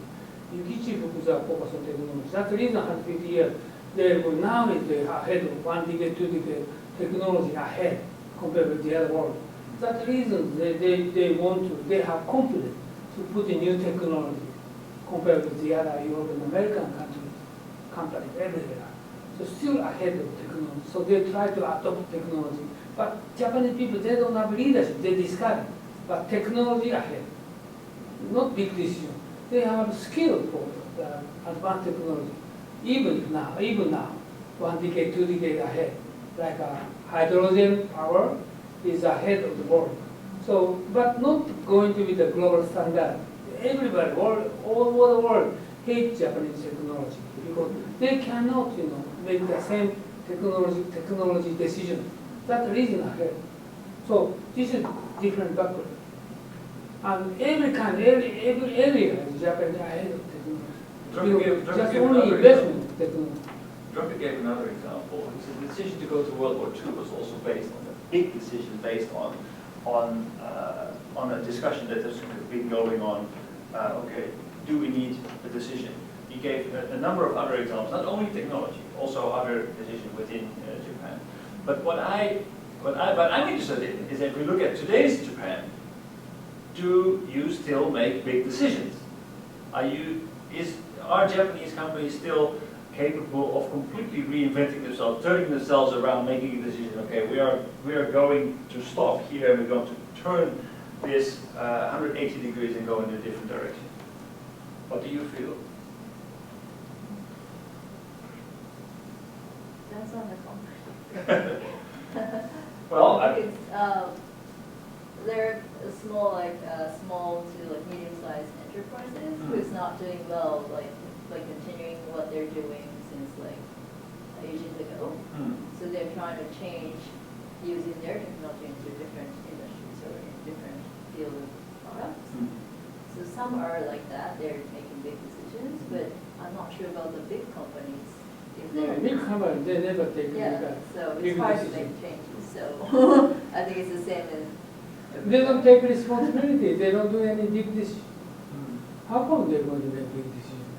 Yukichi books are focused on technology. That's the reason 150 years. Now is the ahead of 1 decade, 2 decade, technology ahead compared with the other world. That's the reason they have confidence to put in new technology compared with the other European American companies everywhere. So still ahead of technology. So they try to adopt technology. But Japanese people, they don't have leadership, they discard it. But technology ahead. Not big decision. They have skill for the advanced technology. Even now, 1 decade, 2 decades ahead. Like hydrogen power is ahead of the world. So, but not going to be the global standard. Everybody, all over the world, hate Japanese technology because they cannot, make the same technology decision. That's the reason ahead. So this is different background. And every area in Japan is ahead of technology. Just only investment in technology. Drucker gave another example. He said the decision to go to World War II was also based on a big decision based on a discussion that has been going on. Okay, do we need a decision? He gave a number of other examples, not only technology, also other decisions within Japan. But what I'm interested in is that if we look at today's Japan, do you still make big decisions? Are Japanese companies still capable of completely reinventing themselves, turning themselves around, making a decision? Okay, we are going to stop here, and we're going to turn this 180 degrees and go in a different direction. What do you feel? That's on the company. Well, they're small to like medium-sized enterprises who's not doing well, like continuing what they're doing since like ages ago. So they're trying to change using their technology into different industries or in different field of products. So some are like that, they're making big decisions, but I'm not sure about the big companies. If they're Big companies, they never take yeah, so big it's hard to decisions. make changes. So I think it's the same as They don't take responsibility, they don't do any big decision. How come they're going to make big decisions?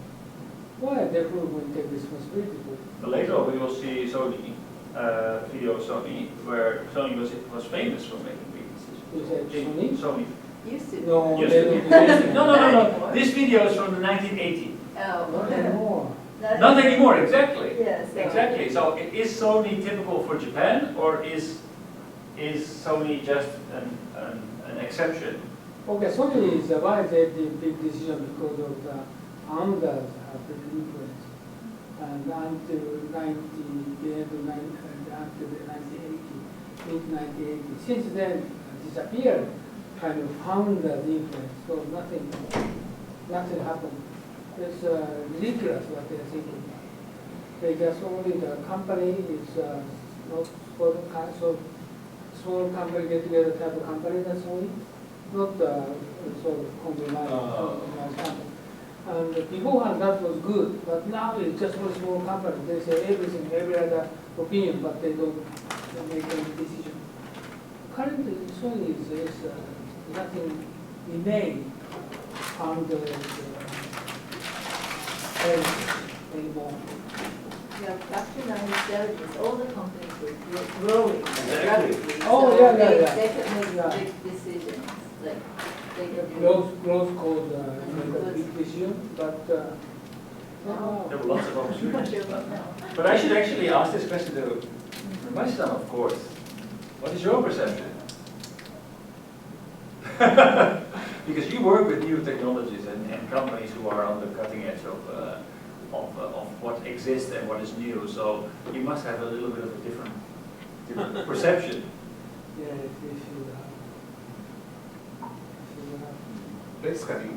Why are they going to take responsibility for it? But later on we will see Sony, video of Sony, where Sony was famous for making big Is that decisions. Sony? Sony. used to. No, Used they to don't be. do anything. No. This video is from the 1980s. Oh, Not anymore. Not anymore, exactly. Yes. Exactly. So is Sony typical for Japan, or is Sony just an exception? Okay, Sony is why they did big decision because of the founders have big influence. And until after the 1980, mid-1980, since then disappeared, kind of founders influence, so nothing happened. It's ridiculous what they're thinking. They just only the company is not for the so small company get together type of company, that's only not sort of conglomerate company. And beforehand that was good, but now it's just for small company. They say everything, every other opinion, but they don't make any decision. Currently, Sony is nothing remain founders anymore. Yeah, back to 1970s, all the companies were growing rapidly. Oh, so yeah. They could make Yeah. big decisions, like they could do. Growth cause make a big decision, but No. There were lots of I'm not opportunities. sure about now. But I should actually ask this question to my son, of course. What is your perception? Because you work with new technologies and companies who are on the cutting edge of what exists and what is new. So you must have a little bit of a different perception. yeah, it should have. Basically,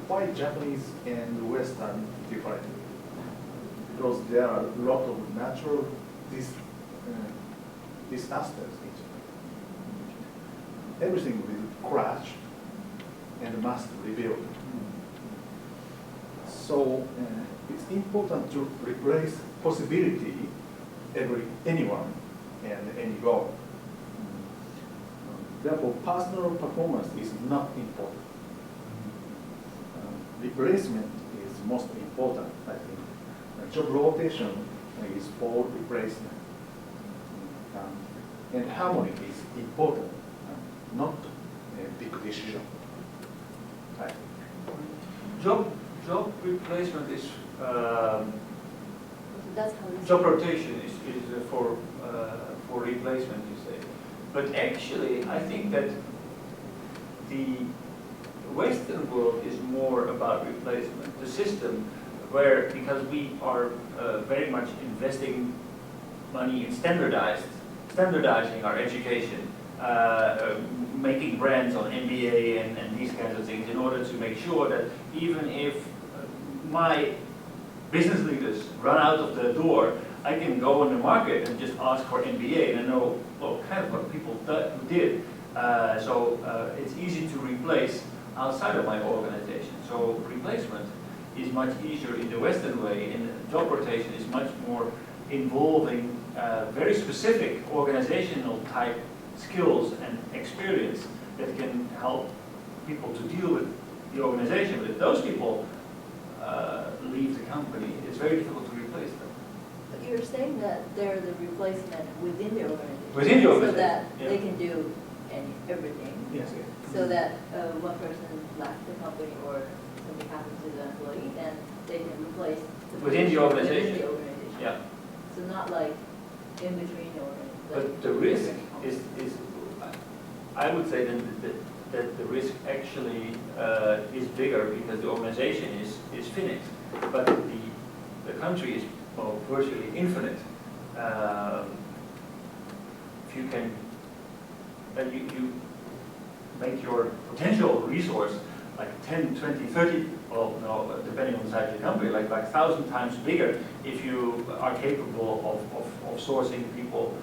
why Japanese and Western different? Because there are a lot of natural disasters in Japan. Everything will crash and must rebuild. So it's important to replace possibility anyone and any goal. Therefore, personal performance is not important. Replacement is most important, I think. Job rotation is for replacement. And harmony is important, not a big decision, I think. Job replacement is That's how it's. job rotation is for replacement, you say. But actually, I think that the Western world is more about replacement. The system where, because we are very much investing money in standardizing our education, making brands on MBA and these kinds of things in order to make sure that even if my business leaders run out of the door, I can go on the market and just ask for MBA and I know kind of what people did. So it's easy to replace outside of my organization. So replacement is much easier in the Western way, and job rotation is much more involving very specific organizational type skills and experience that can help people to deal with the organization. But if those people leave the company, it's very difficult to replace them. But you're saying that they're the replacement within the organization. Within the So organization, that yeah. they can do everything. Yes, so that one person left the company or something happened to the employee, then they can replace the Within the position organization. Within the organization. Yeah. So not like in between the organization. But the risk is I would say that the risk actually is bigger because the organization is finished, but the country is virtually infinite. If you can, you make your potential resource like 10, 20, 30, well, no, depending on the size of the company, like 1,000 times bigger if you are capable of sourcing people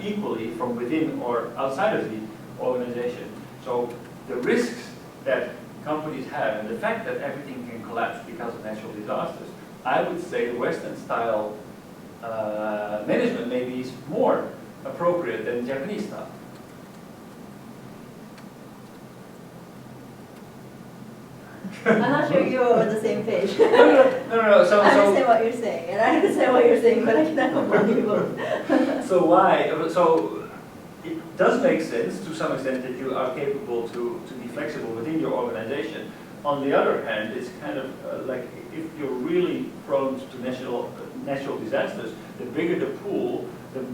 equally from within or outside of the organization. So the risks that companies have and the fact that everything can collapse because of natural disasters, I would say the Western style management maybe is more appropriate than Japanese style. I'm not sure you're on the same page. No. So I understand what you're saying, and I understand what you're saying, but I cannot combine you both. So why? So it does make sense to some extent that you are capable to be flexible within your organization. On the other hand, it's kind of like if you're really prone to natural disasters, the bigger the pool,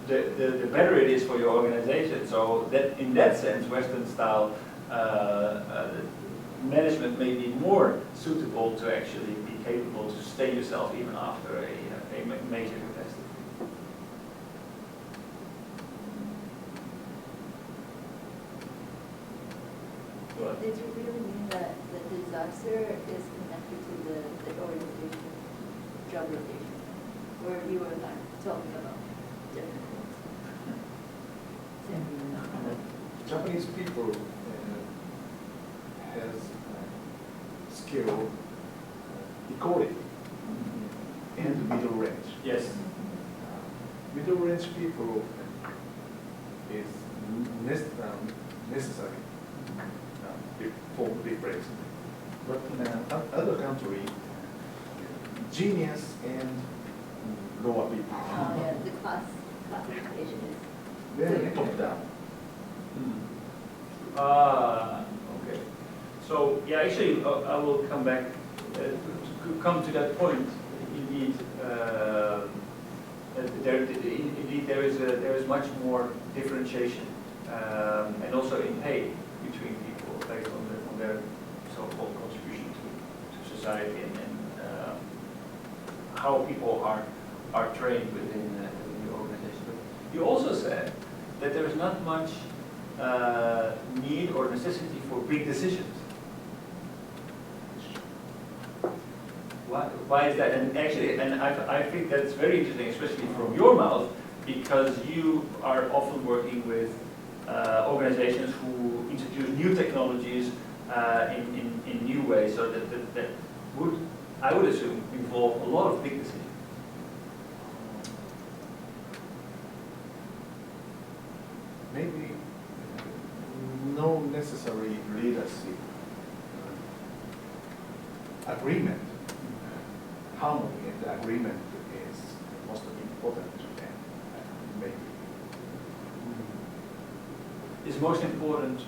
the better it is for your organization. So that in that sense, Western style management may be more suitable to actually be capable to sustain yourself even after a major catastrophe. Did you really mean that the disaster is connected to the organization, job rotation? Or you were like talking about different things? Japanese people has skill equality and middle range. Yes. Middle range people is necessary for replacement. But in other country, genius and lower people. Oh, yeah, the classification is. Very top down. Okay. So yeah, actually, I will come back to come to that point. Indeed, there is much more differentiation, and also in pay between people based on their so-called contribution to society and how people are trained within the organization. But you also said that there is not much need or necessity for big decisions. Why is that? And actually, I think that's very interesting, especially from your mouth, because you are often working with organizations who introduce new technologies in new ways, so that would, I would assume, involve a lot of big decisions. Maybe no necessary leadership agreement. Harmony in the agreement is most important to them. Maybe. Is most important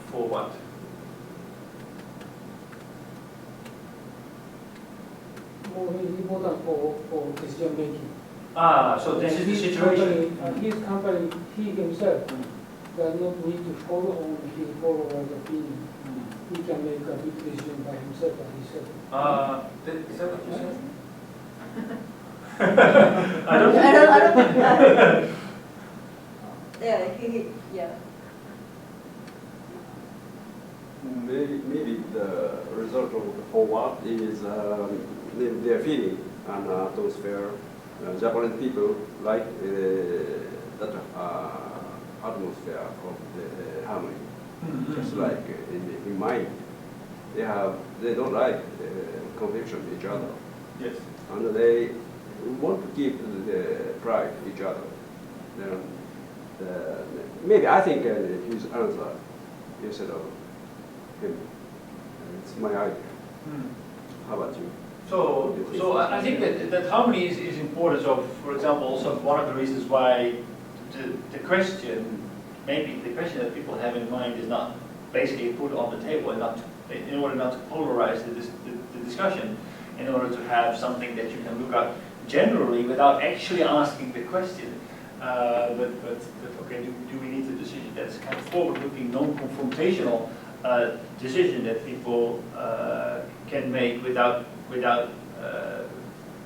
for what? More important for decision making. So this is the situation. His company, he himself does not need to follow on his follower's opinion. He can make a big decision by himself, as he said. Is that what you said? I don't think yeah. Maybe the result of the forward is their feeling and atmosphere. Japanese people like that atmosphere of the harmony. Just like in mind, they don't like conviction each other. Yes. And they want to keep the pride each other. Then, maybe I think his answer instead of him. It's my idea. How about you? So I think that harmony is important. So, for example, also one of the reasons why the question, maybe the question that people have in mind is not basically put on the table and not in order not to polarize the discussion, in order to have something that you can look at generally without actually asking the question. But okay, do we need a decision that's kind of forward-looking, non-confrontational decision that people can make without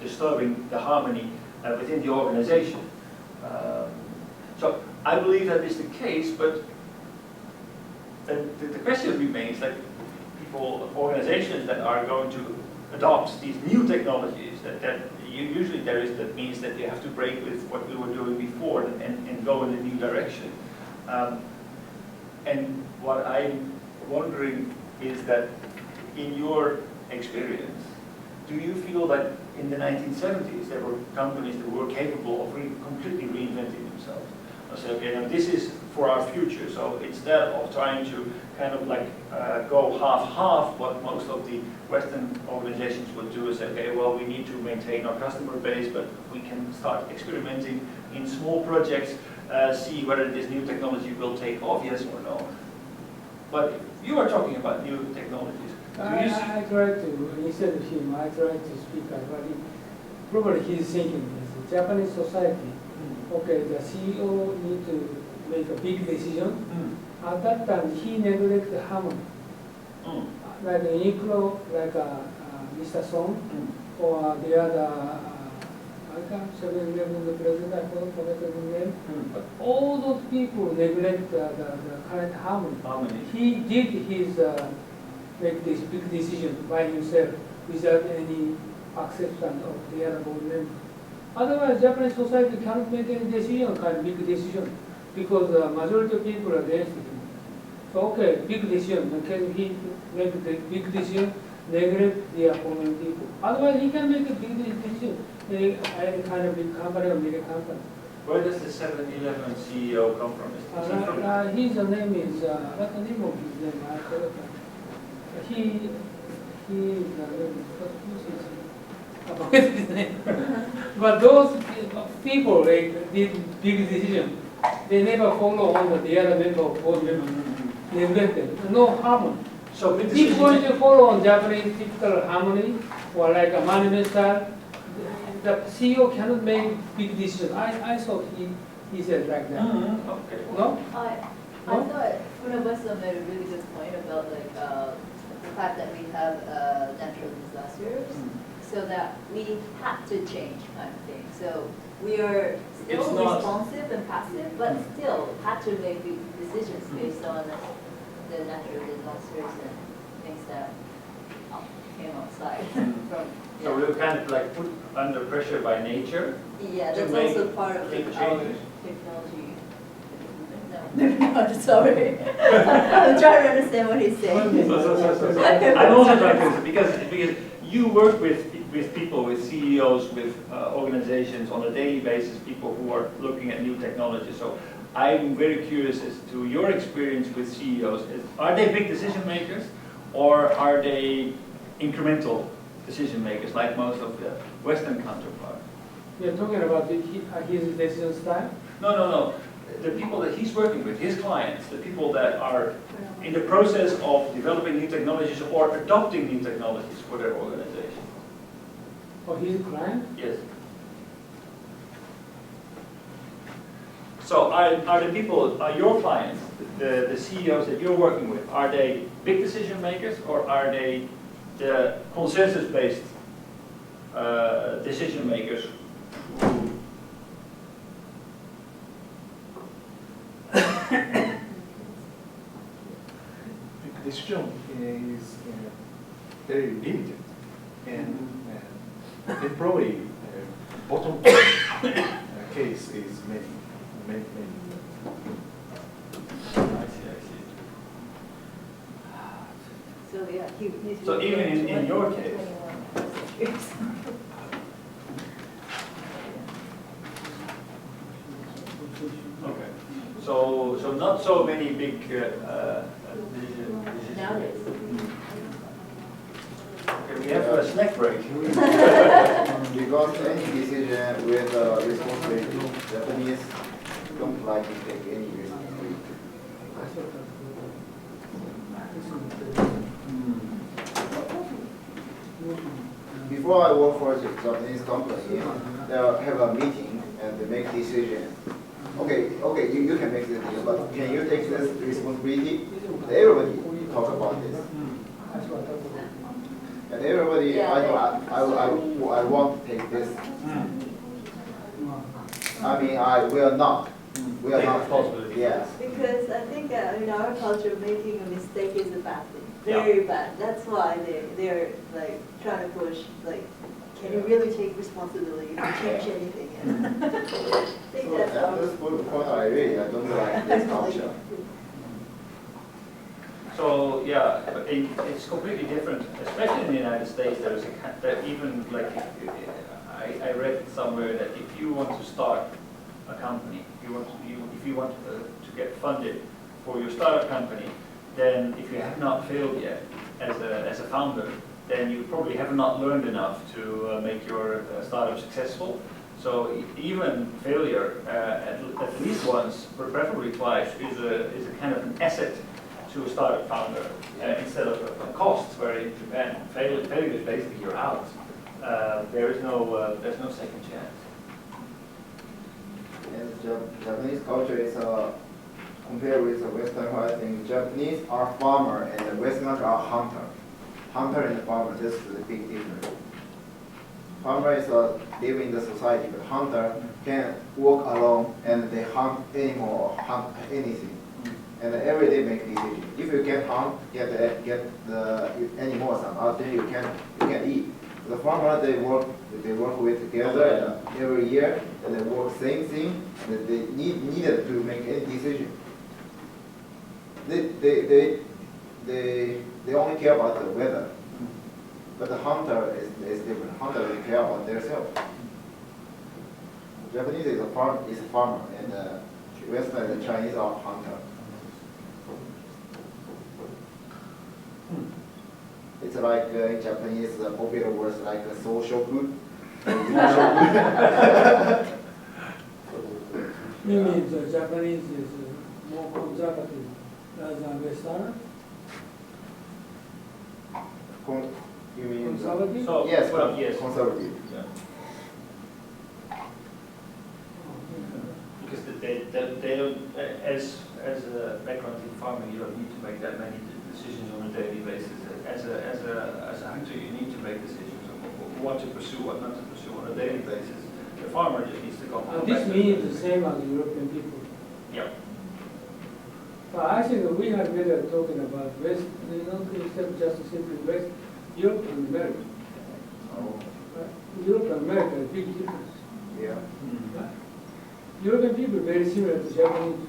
disturbing the harmony within the organization? So I believe that is the case, but the question remains, like people, organizations that are going to adopt these new technologies, that usually that means that you have to break with what we were doing before and go in a new direction. And what I'm wondering is that in your experience, do you feel that in the 1970s there were companies that were capable of completely reinventing themselves? I say, okay, now this is for our future, so instead of trying to kind of like go half-half, what most of the Western organizations would do is say, okay, well, we need to maintain our customer base, but we can start experimenting in small projects, see whether this new technology will take off, yes or no. But you are talking about new technologies. I try to, instead of him, I try to speak about it. Probably he's thinking is Japanese society, okay, the CEO need to make a big decision. At that time, he neglected harmony. Like Uniqlo, like Mr. Song, or the other, I can't say the president, I forgot the name. But all those people neglect the current harmony. He did his make this big decision by himself without any acceptance of the other board members. Otherwise, Japanese society cannot make any decision, kind of big decision, because the majority of people are against it. So, okay, big decision. Can he make the big decision, neglect the opponent people? Otherwise, he can make a big decision in a kind of big company or bigger company. Where does the 7-Eleven CEO come from? His name is, what's the name of his name? I forgot. His name. But those people, like, did big decision. They never follow on the other member of board members. Neglected. No harmony. So if you're going to follow on Japanese typical harmony or like a management style, the CEO cannot make big decisions. I thought he said like that. Okay. No? I thought Funabashi made a really good point about like the fact that we have natural disasters, so that we had to change kind of thing. So we are still responsive and passive, but still had to make big decisions based on the natural disasters and things that came outside from. So we were kind of like put under pressure by nature. Yeah, to that's make also part of big our changes. technology. No, sorry. I'm trying to understand what he's saying. I'm also trying to, because you work with people, with CEOs, with organizations on a daily basis, people who are looking at new technology. So I'm very curious as to your experience with CEOs. Are they big decision makers, or are they incremental decision makers like most of the Western counterparts? You're talking about his decision style? No. The people that he's working with, his clients, the people that are in the process of developing new technologies or adopting new technologies for their organization. Oh, his client? Yes. So are the people, are your clients, the CEOs that you're working with, are they big decision makers, or are they the consensus-based decision makers who The decision is very limited, and probably bottom case is many. I see. So yeah, he's So even in your case. Okay. So not so many big decisions. Nowadays. Okay, we have a snack break. Because any decision with responsibility, Japanese don't like to take any responsibility. Before I work for a Japanese company, they'll have a meeting and they make decisions. Okay, you can make the deal, but can you take this responsibility? Everybody talk about this. And everybody, I want to take this. I mean, I will not. We are Take not. responsibility. Yes. Because I think in our culture, making a mistake is a bad thing, Yeah. very bad. That's why they're like trying to push, like, can you really take responsibility if you change anything? And I think So that's at this point, I don't like this culture. So yeah, but it's completely different, especially in the United States. There's that even like I read somewhere that if you want to start a company, if you want to get funded for your startup company, then if you have not failed yet as a founder, then you probably have not learned enough to make your startup successful. So even failure, at least once, preferably twice, is a kind of an asset to a startup founder instead of a cost. Where in Japan, failure is basically you're out. There's no second chance. And Japanese culture is compared with the Western, I think Japanese are farmer and the Westerners are hunter. Hunter and farmer, this is the big difference. Farmer is live in the society, but hunter can walk alone and they hunt animal or hunt anything. And every day make decision. If you can hunt, get the animals, then you can eat. The farmer they work with together every year, and they work same thing. And they needed to make any decision. They only care about the weather. But the hunter is different. Hunter they care about themselves. Japanese is a farmer, and Western and Chinese are hunter. It's like in Japanese, the popular words like social good. You mean the Japanese is more conservative rather than Western? You mean Conservative? So yes, well, yes. conservative. Yeah. Because they don't, as a background in farming, you don't need to make that many decisions on a daily basis. As a hunter, you need to make decisions on what to pursue, what not to pursue on a daily basis. The farmer just needs to go. This means the same as European people. Yeah. But I think we had better talking about West, instead of just simply West, Europe and America. Oh, Right? Europe and America is a big difference. yeah. Right? European people are very similar to Japanese.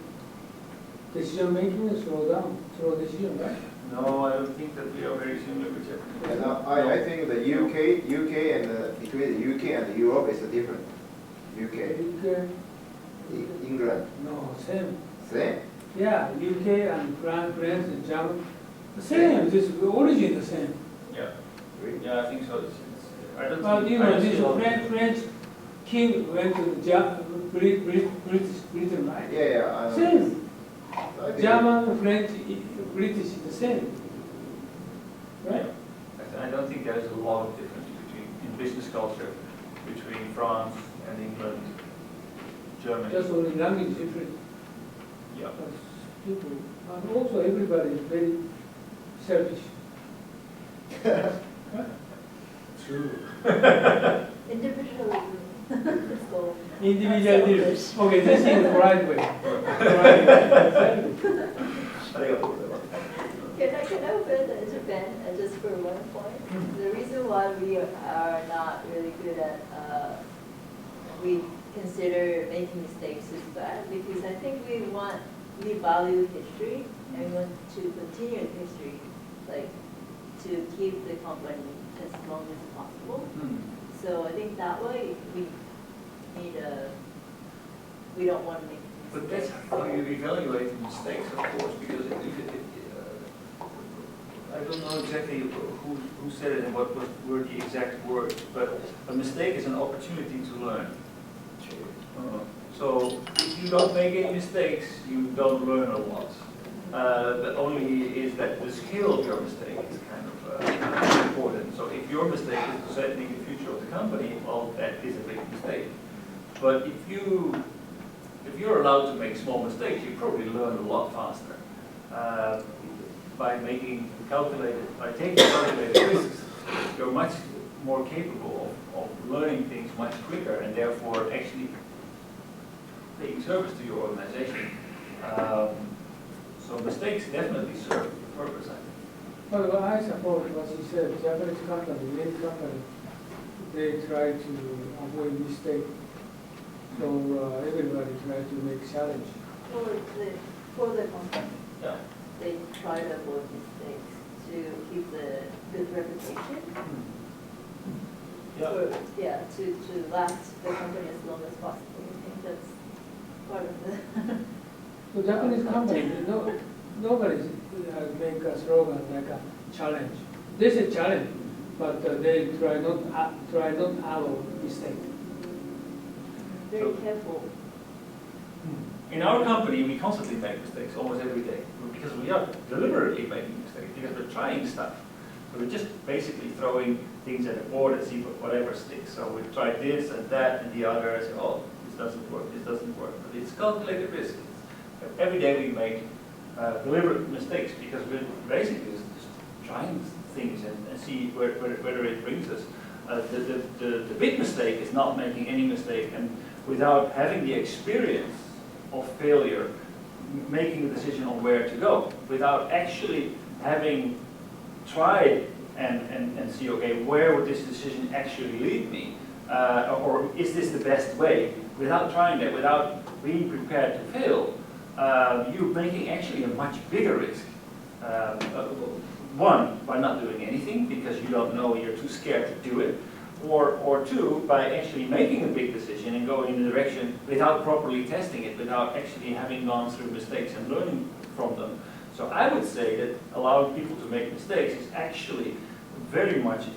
Decision making is slow decision, right? No, I don't think that we are very similar with Japanese. And I think the UK and between the UK and Europe is different. UK, England, No, same. same. Yeah, UK and France and Germany, the same. This origin the same. Yeah. Really? Yeah, I think so. I don't Well, think. you I know, don't this see all- French king went to Britain, right? Yeah, I know. Same. I think- German, French, British, the same. Right? I don't think there's a lot of difference in business culture between France and England, Germany. Just only language different. Yeah. But people, and also everybody is very selfish. True. individualism. So, Individualism. Okay, this is the right way. Right way. Can I open Japan just for one point? The reason why we are not really good at, we consider making mistakes is bad because I think we value history and we want to continue the history, like to keep the company as long as possible. So I think that way we don't want to make But mistakes. that's how you evaluate mistakes, of course, because I don't know exactly who said it and what were the exact words, but a mistake is an opportunity to learn. So if you don't make any mistakes, you don't learn a lot. The only is is that the scale of your mistake is kind of important. So if your mistake is threatening the future of the company, well, that is a big mistake. But if you're allowed to make small mistakes, you probably learn a lot faster. By taking calculated risks, you're much more capable of learning things much quicker and therefore actually taking service to your organization. So mistakes definitely serve the purpose, I think. Well, what I support what you said, Japanese company, many company, they try to avoid mistake. So everybody try to make challenge. For the company, Yeah. they try to avoid mistakes to keep the good reputation. Yeah. Yeah, to last the company as long as possible. I think that's part of the. So Japanese company, nobody make a slogan like a challenge. They say challenge, but they try not allow mistake. Very careful. In our company, we constantly make mistakes, almost every day, because we are deliberately making mistakes, because we're trying stuff. So we're just basically throwing things at a board and see whatever sticks. So we try this and that and the other, and say, oh, this doesn't work, this doesn't work. But it's calculated risk. Every day we make deliberate mistakes, because we're basically just trying things and see whether it brings us. The big mistake is not making any mistake, and without having the experience of failure, making a decision on where to go, without actually having tried and see, okay, where would this decision actually lead me? Or is this the best way? Without trying that, without being prepared to fail, you're making actually a much bigger risk. One, by not doing anything, because you don't know, you're too scared to do it. Or two, by actually making a big decision and going in a direction without properly testing it, without actually having gone through mistakes and learning from them. So I would say that allowing people to make mistakes is actually very much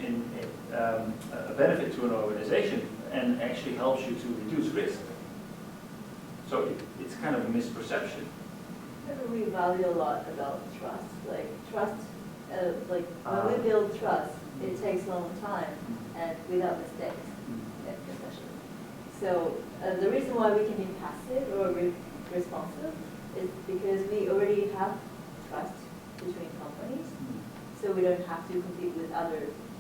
a benefit to an organization and actually helps you to reduce risk. So it's kind of a misperception. We value a lot about trust. Like trust, when we build trust, it takes a long time and without mistakes, especially. So the reason why we can be passive or responsive is because we already have trust between companies, so we don't have to compete with other